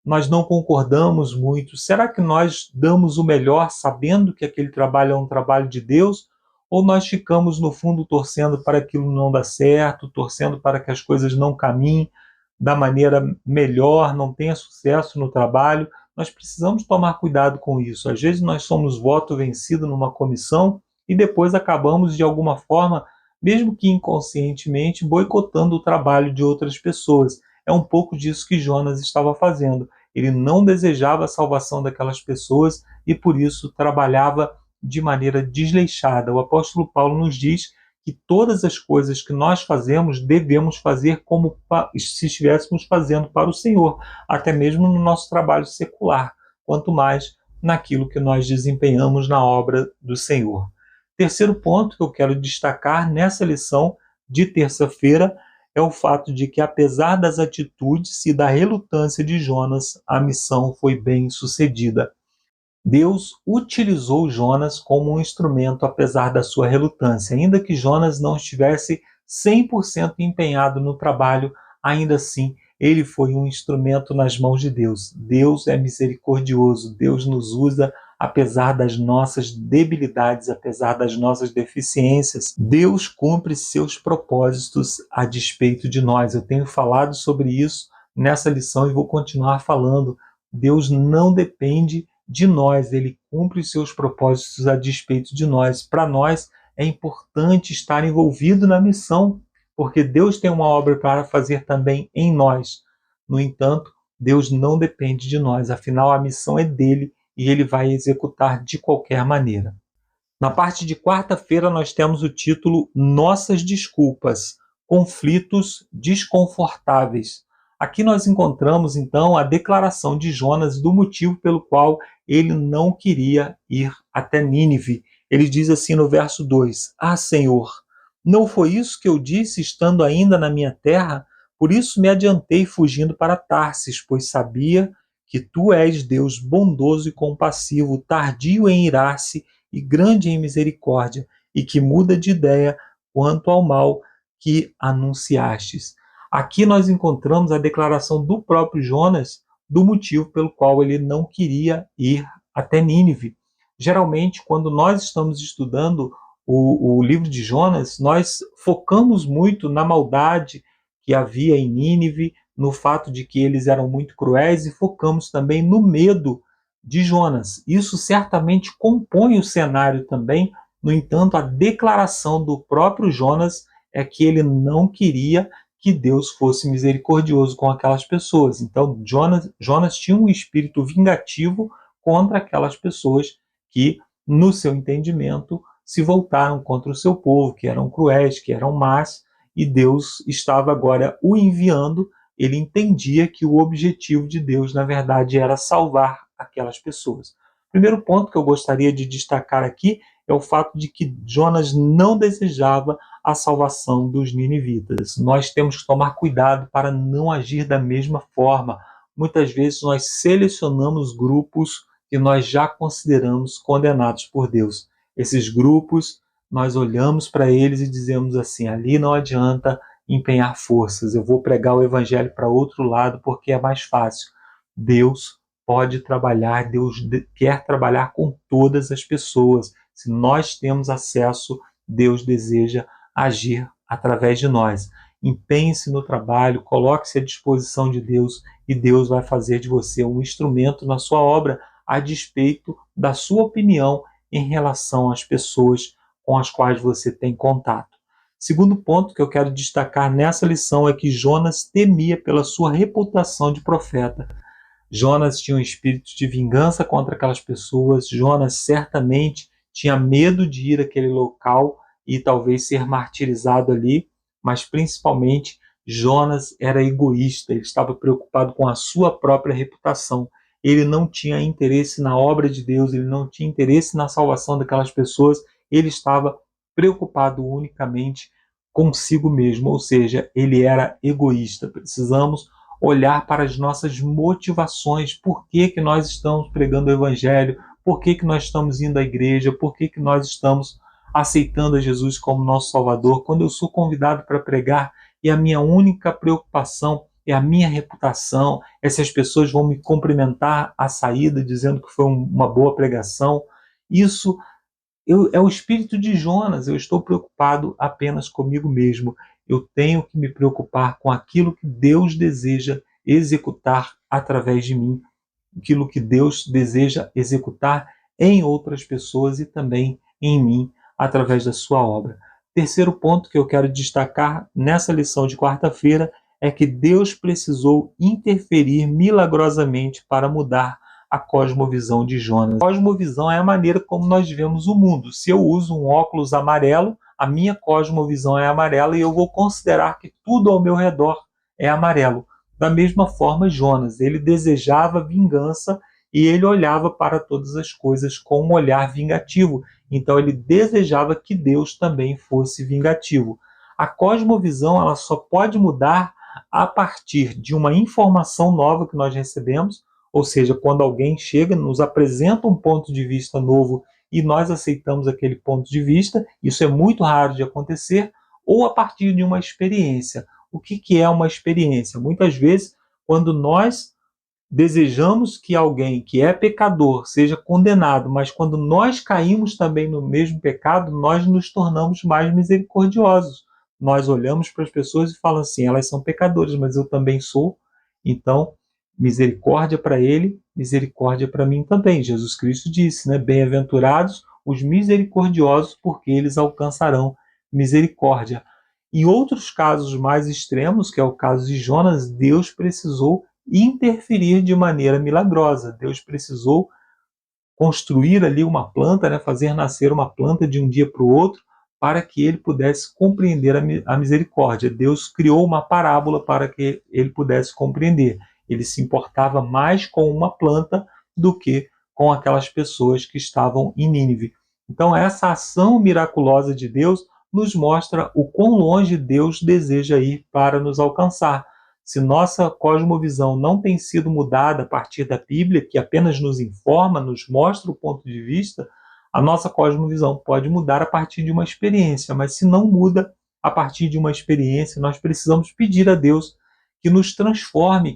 nós não concordamos muito, será que nós damos o melhor sabendo que aquele trabalho é um trabalho de Deus? Ou nós ficamos no fundo torcendo para aquilo não dar certo, torcendo para que as coisas não caminhem da maneira melhor, não tenha sucesso no trabalho? Nós precisamos tomar cuidado com isso. Às vezes nós somos voto vencido numa comissão e depois acabamos de alguma forma, mesmo que inconscientemente, boicotando o trabalho de outras pessoas. É um pouco disso que Jonas estava fazendo. Ele não desejava a salvação daquelas pessoas e por isso trabalhava de maneira desleixada. O apóstolo Paulo nos diz que todas as coisas que nós fazemos devemos fazer como se estivéssemos fazendo para o Senhor, até mesmo no nosso trabalho secular, quanto mais naquilo que nós desempenhamos na obra do Senhor. Terceiro ponto que eu quero destacar nessa lição de terça-feira é o fato de que, apesar das atitudes e da relutância de Jonas, a missão foi bem sucedida. Deus utilizou Jonas como um instrumento, apesar da sua relutância. Ainda que Jonas não estivesse 100% empenhado no trabalho, ainda assim, ele foi um instrumento nas mãos de Deus. Deus é misericordioso, Deus nos usa apesar das nossas debilidades, apesar das nossas deficiências. Deus cumpre seus propósitos a despeito de nós. Eu tenho falado sobre isso nessa lição e vou continuar falando. Deus não depende de nós, ele cumpre os seus propósitos a despeito de nós. Para nós é importante estar envolvido na missão, porque Deus tem uma obra para fazer também em nós. No entanto, Deus não depende de nós, afinal a missão é dele e ele vai executar de qualquer maneira. Na parte de quarta-feira nós temos o título Nossas Desculpas, Conflitos Desconfortáveis. Aqui nós encontramos então a declaração de Jonas do motivo pelo qual ele não queria ir até Nínive. Ele diz assim no verso 2: Ah, Senhor, não foi isso que eu disse estando ainda na minha terra? Por isso me adiantei fugindo para Tarsis, pois sabia que tu és Deus bondoso e compassivo, tardio em irar-se e grande em misericórdia, e que muda de ideia quanto ao mal que anunciastes. Aqui nós encontramos a declaração do próprio Jonas do motivo pelo qual ele não queria ir até Nínive. Geralmente, quando nós estamos estudando o livro de Jonas, nós focamos muito na maldade que havia em Nínive, no fato de que eles eram muito cruéis, e focamos também no medo de Jonas. Isso certamente compõe o cenário também. No entanto, a declaração do próprio Jonas é que ele não queria que Deus fosse misericordioso com aquelas pessoas. Então, Jonas tinha um espírito vingativo contra aquelas pessoas que, no seu entendimento, se voltaram contra o seu povo, que eram cruéis, que eram más, e Deus estava agora o enviando. Ele entendia que o objetivo de Deus, na verdade, era salvar aquelas pessoas. O primeiro ponto que eu gostaria de destacar aqui é o fato de que Jonas não desejava a salvação dos ninivitas. Nós temos que tomar cuidado para não agir da mesma forma. Muitas vezes nós selecionamos grupos que nós já consideramos condenados por Deus. Esses grupos, nós olhamos para eles e dizemos assim: ali não adianta empenhar forças, eu vou pregar o evangelho para outro lado porque é mais fácil. Deus pode trabalhar, Deus quer trabalhar com todas as pessoas. Se nós temos acesso, Deus deseja agir através de nós. Empenhe-se no trabalho, coloque-se à disposição de Deus e Deus vai fazer de você um instrumento na sua obra, a despeito da sua opinião em relação às pessoas com as quais você tem contato. Segundo ponto que eu quero destacar nessa lição é que Jonas temia pela sua reputação de profeta. Jonas tinha um espírito de vingança contra aquelas pessoas. Jonas certamente tinha medo de ir àquele local e talvez ser martirizado ali, mas principalmente Jonas era egoísta, ele estava preocupado com a sua própria reputação. Ele não tinha interesse na obra de Deus, ele não tinha interesse na salvação daquelas pessoas, ele estava preocupado unicamente consigo mesmo, ou seja, ele era egoísta. Precisamos olhar para as nossas motivações, por que nós estamos pregando o evangelho, por que nós estamos indo à igreja, por que nós estamos aceitando a Jesus como nosso Salvador. Quando eu sou convidado para pregar e a minha única preocupação é a minha reputação, é se as pessoas vão me cumprimentar à saída dizendo que foi uma boa pregação, isso é o espírito de Jonas. Eu estou preocupado apenas comigo mesmo. Eu tenho que me preocupar com aquilo que Deus deseja executar através de mim, aquilo que Deus deseja executar em outras pessoas e também em mim, através da sua obra. Terceiro ponto que eu quero destacar nessa lição de quarta-feira é que Deus precisou interferir milagrosamente para mudar a cosmovisão de Jonas. A cosmovisão é a maneira como nós vemos o mundo. Se eu uso um óculos amarelo, a minha cosmovisão é amarela e eu vou considerar que tudo ao meu redor é amarelo. Da mesma forma, Jonas, ele desejava vingança e ele olhava para todas as coisas com um olhar vingativo. Então ele desejava que Deus também fosse vingativo. A cosmovisão ela só pode mudar a partir de uma informação nova que nós recebemos, ou seja, quando alguém chega, nos apresenta um ponto de vista novo e nós aceitamos aquele ponto de vista. Isso é muito raro de acontecer, ou a partir de uma experiência. O que é uma experiência? Muitas vezes, quando nós desejamos que alguém que é pecador seja condenado, mas quando nós caímos também no mesmo pecado, nós nos tornamos mais misericordiosos. Nós olhamos para as pessoas e falamos assim: elas são pecadoras, mas eu também sou, então misericórdia para ele, misericórdia para mim também. Jesus Cristo disse, né? Bem-aventurados os misericordiosos, porque eles alcançarão misericórdia. Em outros casos mais extremos, que é o caso de Jonas, Deus precisou interferir de maneira milagrosa. Deus precisou construir ali uma planta, né? Fazer nascer uma planta de um dia para o outro, para que ele pudesse compreender a misericórdia. Deus criou uma parábola para que ele pudesse compreender. Ele se importava mais com uma planta do que com aquelas pessoas que estavam em Nínive. Então, essa ação miraculosa de Deus nos mostra o quão longe Deus deseja ir para nos alcançar. Se nossa cosmovisão não tem sido mudada a partir da Bíblia, que apenas nos informa, nos mostra o ponto de vista, a nossa cosmovisão pode mudar a partir de uma experiência, mas se não muda, a partir de uma experiência. Nós precisamos pedir a Deus que nos transforme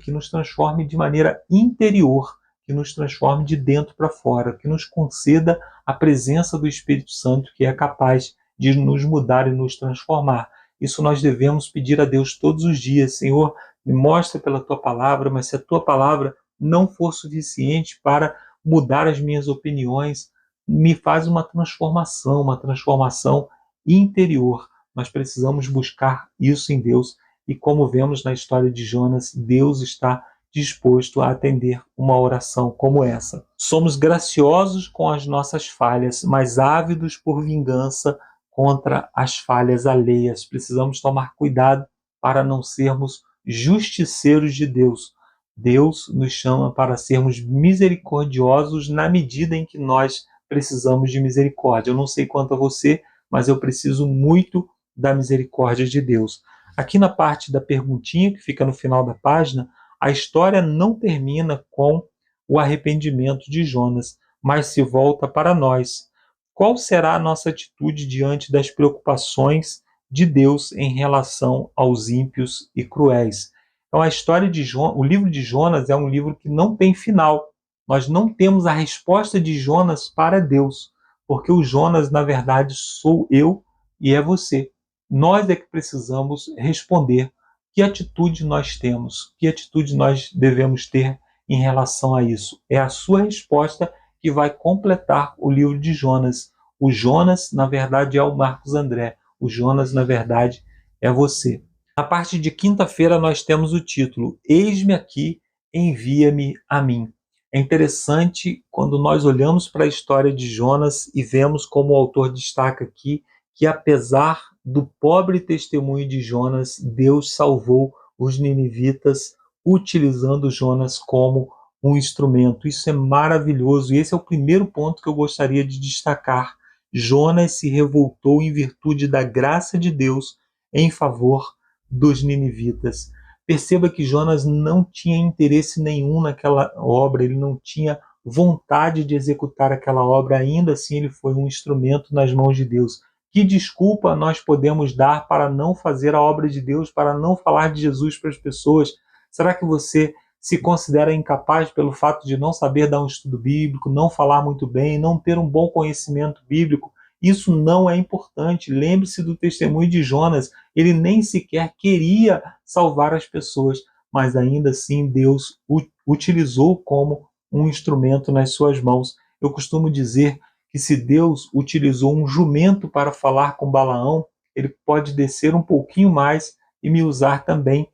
de maneira interior, que nos transforme de dentro para fora, que nos conceda a presença do Espírito Santo, que é capaz de nos mudar e nos transformar. Isso nós devemos pedir a Deus todos os dias. Senhor, me mostra pela Tua palavra, mas se a Tua palavra não for suficiente para mudar as minhas opiniões, me faz uma transformação interior. Nós precisamos buscar isso em Deus. E como vemos na história de Jonas, Deus está disposto a atender uma oração como essa. Somos graciosos com as nossas falhas, mas ávidos por vingança contra as falhas alheias. Precisamos tomar cuidado para não sermos justiceiros de Deus. Deus nos chama para sermos misericordiosos na medida em que nós precisamos de misericórdia. Eu não sei quanto a você, mas eu preciso muito da misericórdia de Deus. Aqui na parte da perguntinha, que fica no final da página, a história não termina com o arrependimento de Jonas, mas se volta para nós. Qual será a nossa atitude diante das preocupações de Deus em relação aos ímpios e cruéis? Então, a história de o livro de Jonas é um livro que não tem final. Nós não temos a resposta de Jonas para Deus, porque o Jonas, na verdade, sou eu e é você. Nós é que precisamos responder que atitude nós temos, que atitude nós devemos ter em relação a isso. É a sua resposta que vai completar o livro de Jonas. O Jonas, na verdade, é o Marcos André. O Jonas, na verdade, é você. Na parte de quinta-feira nós temos o título Eis-me aqui, envia-me a mim. É interessante quando nós olhamos para a história de Jonas e vemos como o autor destaca aqui que apesar do pobre testemunho de Jonas, Deus salvou os ninivitas utilizando Jonas como um instrumento. Isso é maravilhoso e esse é o primeiro ponto que eu gostaria de destacar. Jonas se revoltou em virtude da graça de Deus em favor dos ninivitas. Perceba que Jonas não tinha interesse nenhum naquela obra, ele não tinha vontade de executar aquela obra, ainda assim ele foi um instrumento nas mãos de Deus. Que desculpa nós podemos dar para não fazer a obra de Deus, para não falar de Jesus para as pessoas? Será que você se considera incapaz pelo fato de não saber dar um estudo bíblico, não falar muito bem, não ter um bom conhecimento bíblico? Isso não é importante. Lembre-se do testemunho de Jonas. Ele nem sequer queria salvar as pessoas, mas ainda assim Deus o utilizou como um instrumento nas suas mãos. Eu costumo dizer que se Deus utilizou um jumento para falar com Balaão, ele pode descer um pouquinho mais e me usar também.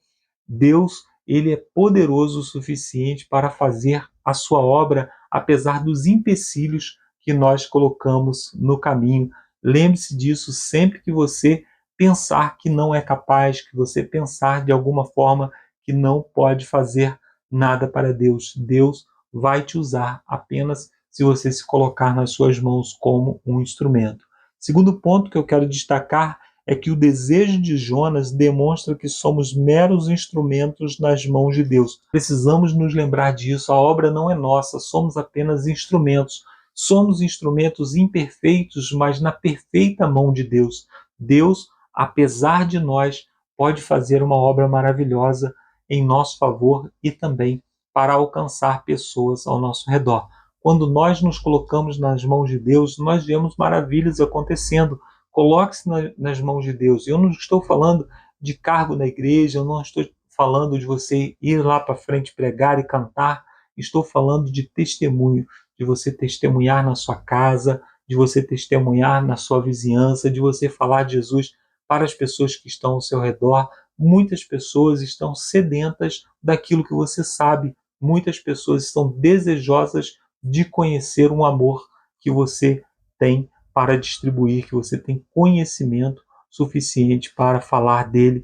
Deus, ele é poderoso o suficiente para fazer a sua obra, apesar dos empecilhos que nós colocamos no caminho. Lembre-se disso sempre que você pensar que não é capaz, que você pensar de alguma forma que não pode fazer nada para Deus. Deus vai te usar apenas se você se colocar nas suas mãos como um instrumento. Segundo ponto que eu quero destacar é que o desejo de Jonas demonstra que somos meros instrumentos nas mãos de Deus. Precisamos nos lembrar disso. A obra não é nossa, somos apenas instrumentos. Somos instrumentos imperfeitos, mas na perfeita mão de Deus. Deus, apesar de nós, pode fazer uma obra maravilhosa em nosso favor e também para alcançar pessoas ao nosso redor. Quando nós nos colocamos nas mãos de Deus, nós vemos maravilhas acontecendo. Coloque-se nas mãos de Deus. Eu não estou falando de cargo na igreja, eu não estou falando de você ir lá para frente pregar e cantar. Estou falando de testemunho, de você testemunhar na sua casa, de você testemunhar na sua vizinhança, de você falar de Jesus para as pessoas que estão ao seu redor. Muitas pessoas estão sedentas daquilo que você sabe. Muitas pessoas estão desejosas de conhecer um amor que você tem para distribuir, que você tem conhecimento suficiente para falar dele.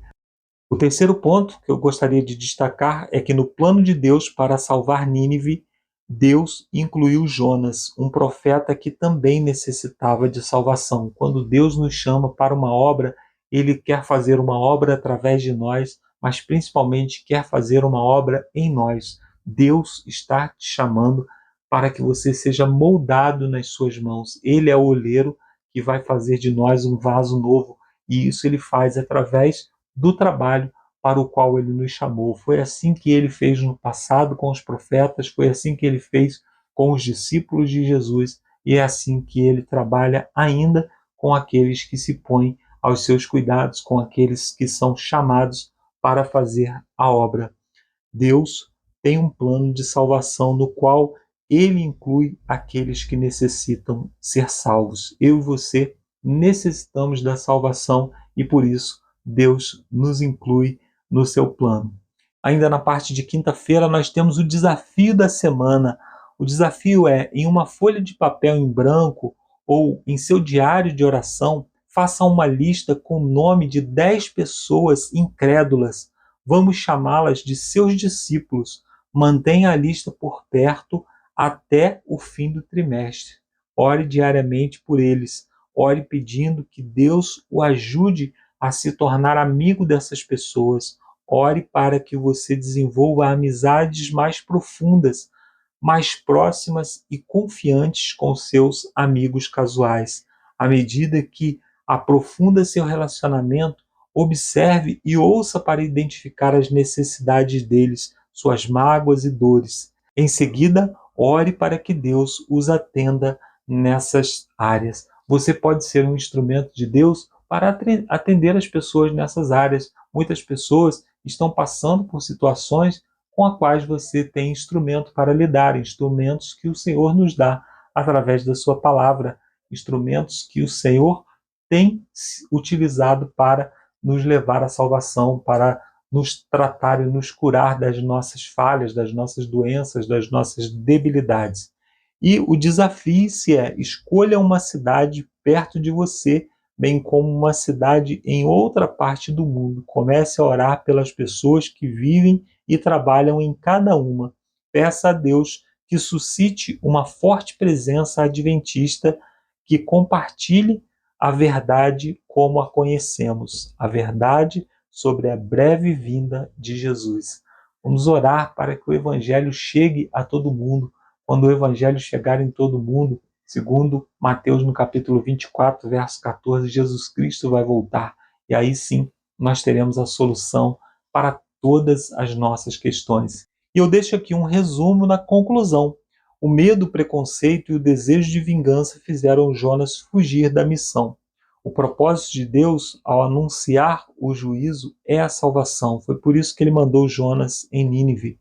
O terceiro ponto que eu gostaria de destacar é que no plano de Deus para salvar Nínive, Deus incluiu Jonas, um profeta que também necessitava de salvação. Quando Deus nos chama para uma obra, Ele quer fazer uma obra através de nós, mas principalmente quer fazer uma obra em nós. Deus está te chamando para que você seja moldado nas suas mãos. Ele é o oleiro que vai fazer de nós um vaso novo e isso ele faz através do trabalho para o qual ele nos chamou. Foi assim que ele fez no passado com os profetas, foi assim que ele fez com os discípulos de Jesus, e é assim que ele trabalha ainda com aqueles que se põem aos seus cuidados, com aqueles que são chamados para fazer a obra. Deus tem um plano de salvação no qual ele inclui aqueles que necessitam ser salvos. Eu e você necessitamos da salvação e por isso Deus nos inclui no seu plano. Ainda na parte de quinta-feira nós temos o desafio da semana. O desafio é, em uma folha de papel em branco ou em seu diário de oração, faça uma lista com o nome de 10 pessoas incrédulas. Vamos chamá-las de seus discípulos. Mantenha a lista por perto até o fim do trimestre. Ore diariamente por eles. Ore pedindo que Deus o ajude a se tornar amigo dessas pessoas. Ore para que você desenvolva amizades mais profundas, mais próximas e confiantes com seus amigos casuais. À medida que aprofunda seu relacionamento, observe e ouça para identificar as necessidades deles, suas mágoas e dores. Em seguida, ore para que Deus os atenda nessas áreas. Você pode ser um instrumento de Deus para atender as pessoas nessas áreas. Muitas pessoas estão passando por situações com as quais você tem instrumento para lidar, instrumentos que o Senhor nos dá através da sua palavra, instrumentos que o Senhor tem utilizado para nos levar à salvação, para nos tratar e nos curar das nossas falhas, das nossas doenças, das nossas debilidades. E o desafio-se é: escolha uma cidade perto de você, bem como uma cidade em outra parte do mundo. Comece a orar pelas pessoas que vivem e trabalham em cada uma. Peça a Deus que suscite uma forte presença adventista que compartilhe a verdade como a conhecemos, a verdade sobre a breve vinda de Jesus. Vamos orar para que o Evangelho chegue a todo mundo. Quando o Evangelho chegar em todo mundo, segundo Mateus no capítulo 24, verso 14, Jesus Cristo vai voltar. E aí sim, nós teremos a solução para todas as nossas questões. E eu deixo aqui um resumo na conclusão. O medo, o preconceito e o desejo de vingança fizeram Jonas fugir da missão. O propósito de Deus, ao anunciar o juízo, é a salvação. Foi por isso que ele mandou Jonas em Nínive.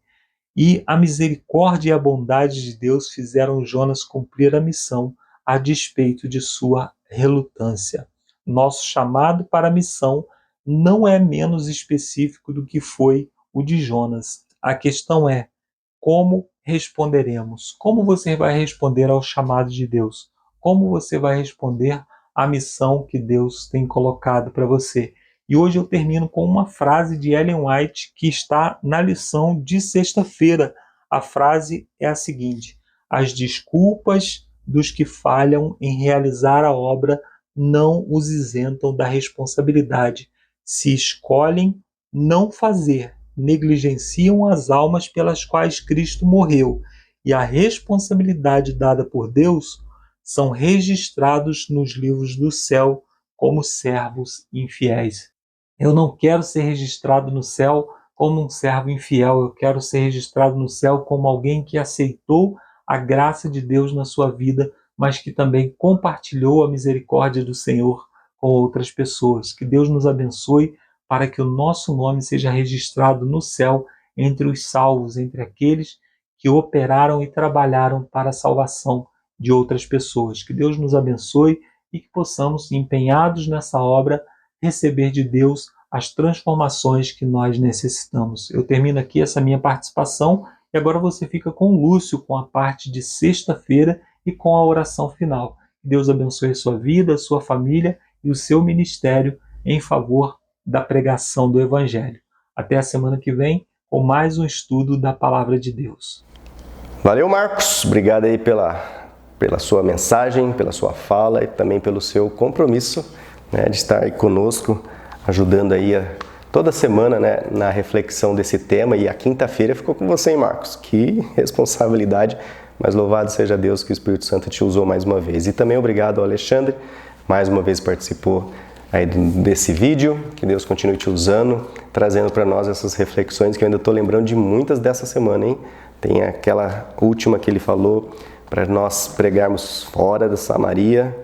E a misericórdia e a bondade de Deus fizeram Jonas cumprir a missão, a despeito de sua relutância. Nosso chamado para a missão não é menos específico do que foi o de Jonas. A questão é: como responderemos? Como você vai responder ao chamado de Deus? Como você vai responder à missão que Deus tem colocado para você? E hoje eu termino com uma frase de Ellen White que está na lição de sexta-feira. A frase é a seguinte: as desculpas dos que falham em realizar a obra não os isentam da responsabilidade. Se escolhem não fazer, negligenciam as almas pelas quais Cristo morreu, e a responsabilidade dada por Deus são registrados nos livros do céu como servos infiéis. Eu não quero ser registrado no céu como um servo infiel, eu quero ser registrado no céu como alguém que aceitou a graça de Deus na sua vida, mas que também compartilhou a misericórdia do Senhor com outras pessoas. Que Deus nos abençoe para que o nosso nome seja registrado no céu entre os salvos, entre aqueles que operaram e trabalharam para a salvação de outras pessoas. Que Deus nos abençoe e que possamos, empenhados nessa obra, receber de Deus as transformações que nós necessitamos. Eu termino aqui essa minha participação e agora você fica com o Lúcio, com a parte de sexta-feira e com a oração final. Que Deus abençoe a sua vida, a sua família e o seu ministério em favor da pregação do Evangelho. Até a semana que vem com mais um estudo da Palavra de Deus. Valeu, Marcos. Obrigado aí pela sua mensagem, pela sua fala e também pelo seu compromisso, de estar aí conosco, ajudando aí toda semana, na reflexão desse tema. E a quinta-feira ficou com você, hein, Marcos? Que responsabilidade, mas louvado seja Deus que o Espírito Santo te usou mais uma vez. E também obrigado ao Alexandre, mais uma vez participou aí desse vídeo, que Deus continue te usando, trazendo para nós essas reflexões que eu ainda estou lembrando de muitas dessa semana, hein? Tem aquela última que ele falou para nós pregarmos fora da Samaria,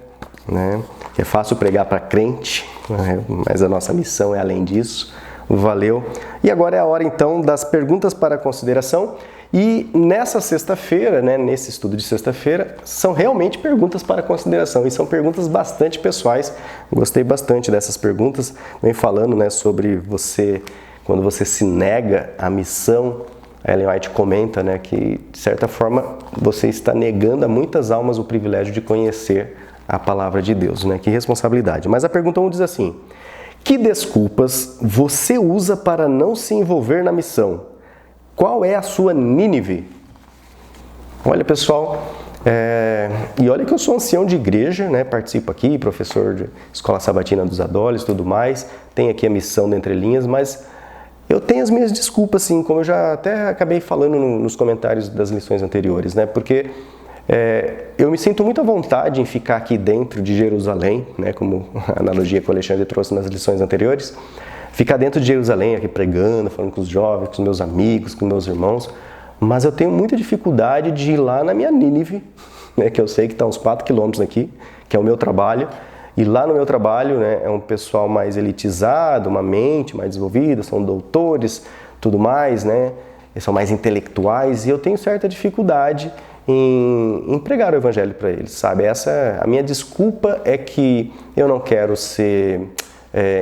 né? É fácil pregar para crente, né? Mas a nossa missão é além disso. Valeu! E agora é a hora então das perguntas para consideração. E nessa sexta-feira, né, nesse estudo de sexta-feira, são realmente perguntas para consideração e são perguntas bastante pessoais. Gostei bastante dessas perguntas. Vem falando, né, sobre você, quando você se nega à missão. A Ellen White comenta, né, que de certa forma você está negando a muitas almas o privilégio de conhecer a palavra de Deus, né? Que responsabilidade. Mas a pergunta 1 diz assim: que desculpas você usa para não se envolver na missão? Qual é a sua Nínive? Olha, pessoal, e olha que eu sou ancião de igreja, né? Participo aqui, professor de Escola Sabatina dos Adolescentes e tudo mais, tenho aqui a missão de Entre Linhas, mas eu tenho as minhas desculpas, sim, como eu já até acabei falando nos comentários das lições anteriores, né? Porque eu me sinto muito à vontade em ficar aqui dentro de Jerusalém, né? Como a analogia que o Alexandre trouxe nas lições anteriores, ficar dentro de Jerusalém, aqui pregando, falando com os jovens, com os meus amigos, com meus irmãos, mas eu tenho muita dificuldade de ir lá na minha Nínive, né, que eu sei que está uns 4 quilômetros aqui, que é o meu trabalho, e lá no meu trabalho, né, é um pessoal mais elitizado, uma mente mais desenvolvida, são doutores, tudo mais, né, eles são mais intelectuais, e eu tenho certa dificuldade em pregar o evangelho para eles, sabe? A minha desculpa é que eu não quero ser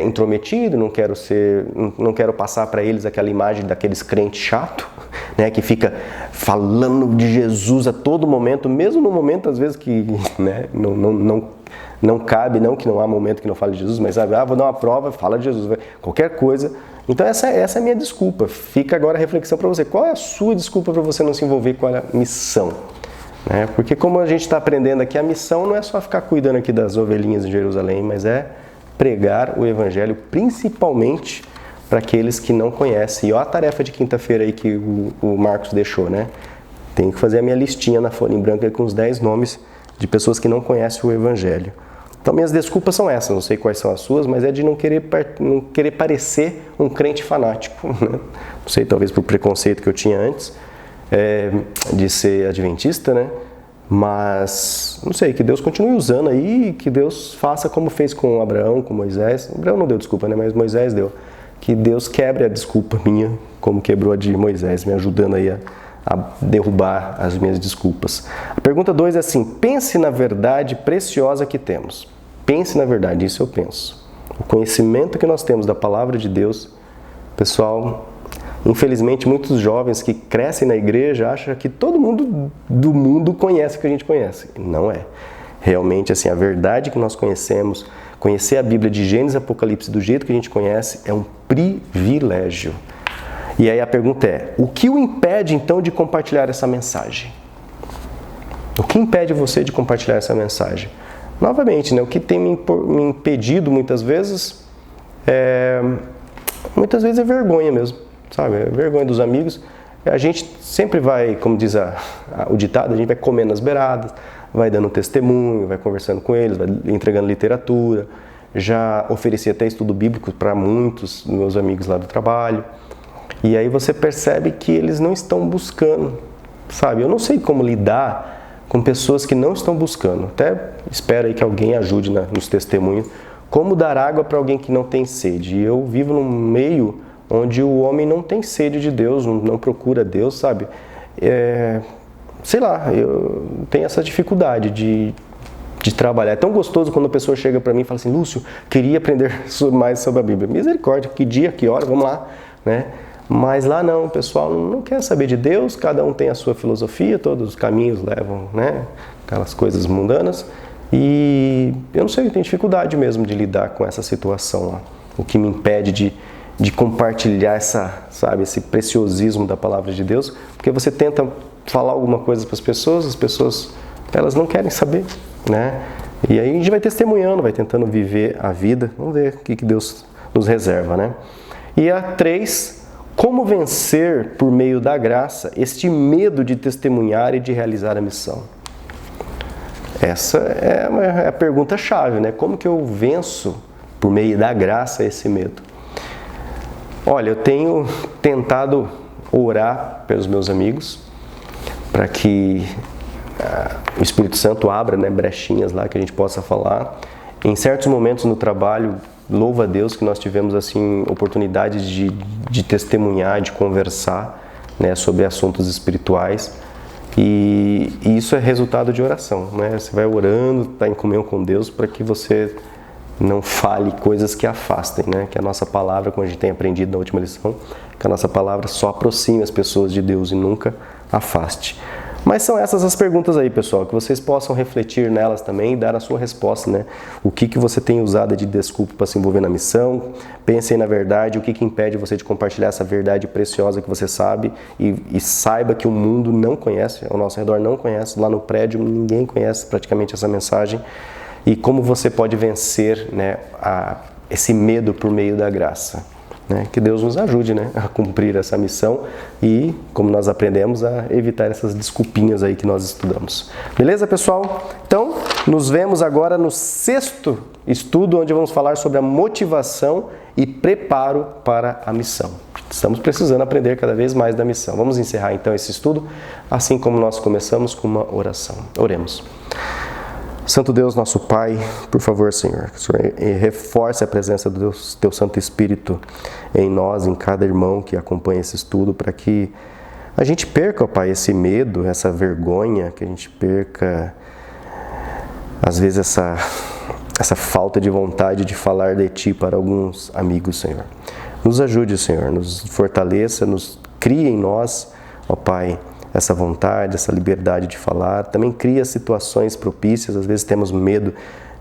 intrometido, não quero passar para eles aquela imagem daqueles crentes chato, né, que fica falando de Jesus a todo momento, mesmo no momento às vezes que, né, não cabe, não que não há momento que não fale de Jesus, mas sabe, vou dar uma prova, fala de Jesus, qualquer coisa. Então essa é a minha desculpa. Fica agora a reflexão para você. Qual é a sua desculpa para você não se envolver com a missão? Né? Porque como a gente está aprendendo aqui, a missão não é só ficar cuidando aqui das ovelhinhas de Jerusalém, mas é pregar o evangelho principalmente para aqueles que não conhecem. E olha a tarefa de quinta-feira aí que o Marcos deixou, né? Tenho que fazer a minha listinha na folha em branco aí com os 10 nomes de pessoas que não conhecem o evangelho. Então minhas desculpas são essas, não sei quais são as suas, mas é de não querer parecer um crente fanático, né? Não sei, talvez por preconceito que eu tinha antes de ser adventista, né? Mas, não sei, que Deus continue usando aí, que Deus faça como fez com Abraão, com Moisés. Abraão não deu desculpa, né? Mas Moisés deu. Que Deus quebre a desculpa minha, como quebrou a de Moisés, me ajudando aí a derrubar as minhas desculpas. A pergunta 2 é assim: pense na verdade preciosa que temos. Pense na verdade, isso eu penso. O conhecimento que nós temos da palavra de Deus, pessoal, infelizmente muitos jovens que crescem na igreja acham que todo mundo do mundo conhece o que a gente conhece. Não é. Realmente, assim, a verdade que nós conhecemos, conhecer a Bíblia de Gênesis e Apocalipse do jeito que a gente conhece é um privilégio. E aí a pergunta é: o que o impede então de compartilhar essa mensagem? O que impede você de compartilhar essa mensagem? Novamente, né, o que tem me impedido muitas vezes é vergonha mesmo, sabe? É vergonha dos amigos. A gente sempre vai, como diz o ditado, a gente vai comendo nas beiradas, vai dando testemunho, vai conversando com eles, vai entregando literatura. Já ofereci até estudo bíblico para muitos meus amigos lá do trabalho. E aí você percebe que eles não estão buscando, sabe? Eu não sei como lidar com pessoas que não estão buscando. Até espero aí que alguém ajude nos testemunhos. Como dar água para alguém que não tem sede? E eu vivo num meio onde o homem não tem sede de Deus, não procura Deus, sabe? Sei lá, eu tenho essa dificuldade de trabalhar. É tão gostoso quando a pessoa chega para mim e fala assim: Lúcio, queria aprender mais sobre a Bíblia. Misericórdia, que dia, que hora, vamos lá, né? Mas lá não, o pessoal não quer saber de Deus, cada um tem a sua filosofia, todos os caminhos levam, né, aquelas coisas mundanas, e eu não sei, eu tenho dificuldade mesmo de lidar com essa situação lá. O que me impede de compartilhar esse preciosismo da palavra de Deus, porque você tenta falar alguma coisa para as pessoas elas não querem saber, né? E aí a gente vai testemunhando, vai tentando viver a vida, vamos ver o que Deus nos reserva, né? E a 3, como vencer por meio da graça este medo de testemunhar e de realizar a missão? Essa é a pergunta-chave, né? Como que eu venço por meio da graça, esse medo? Olha, eu tenho tentado orar pelos meus amigos, para que o Espírito Santo abra, né, brechinhas lá que a gente possa falar. Em certos momentos no trabalho, louvo a Deus que nós tivemos assim oportunidades de testemunhar, de conversar, né, sobre assuntos espirituais. E isso é resultado de oração, né? Você vai orando, está em comunhão com Deus para que você não fale coisas que afastem, né? Que a nossa palavra, como a gente tem aprendido na última lição, que a nossa palavra só aproxime as pessoas de Deus e nunca afaste. Mas são essas as perguntas aí, pessoal, que vocês possam refletir nelas também e dar a sua resposta, né? O que você tem usado de desculpa para se envolver na missão? Pensem na verdade, o que impede você de compartilhar essa verdade preciosa que você sabe e saiba que o mundo não conhece, ao nosso redor não conhece, lá no prédio ninguém conhece praticamente essa mensagem. E como você pode vencer, né, esse medo por meio da graça. Né? Que Deus nos ajude, né, a cumprir essa missão e, como nós aprendemos, a evitar essas desculpinhas aí que nós estudamos. Beleza, pessoal? Então, nos vemos agora no 6º estudo, onde vamos falar sobre a motivação e preparo para a missão. Estamos precisando aprender cada vez mais da missão. Vamos encerrar então esse estudo, assim como nós começamos, com uma oração. Oremos. Santo Deus, nosso Pai, por favor, Senhor, que o Senhor reforce a presença do Teu Santo Espírito em nós, em cada irmão que acompanha esse estudo, para que a gente perca, ó Pai, esse medo, essa vergonha, que a gente perca, às vezes, essa falta de vontade de falar de Ti para alguns amigos, Senhor. Nos ajude, Senhor, nos fortaleça, nos crie em nós, ó Pai, essa vontade, essa liberdade de falar. Também cria situações propícias, às vezes temos medo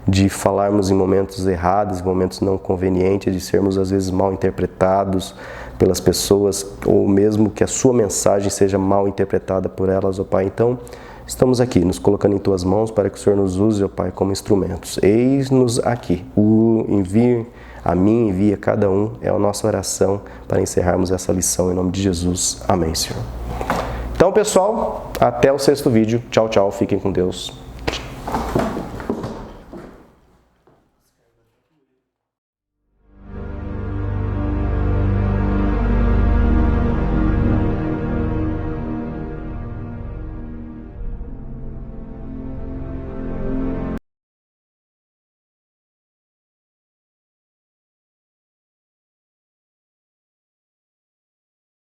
de falarmos em momentos errados, em momentos não convenientes, de sermos às vezes mal interpretados pelas pessoas, ou mesmo que a sua mensagem seja mal interpretada por elas, ó Pai. Então, estamos aqui, nos colocando em Tuas mãos para que o Senhor nos use, ó Pai, como instrumentos. Eis-nos aqui, envie a mim, envie a cada um, é a nossa oração para encerrarmos essa lição em nome de Jesus. Amém, Senhor. Então, pessoal, até o 6º vídeo. Tchau, tchau. Fiquem com Deus.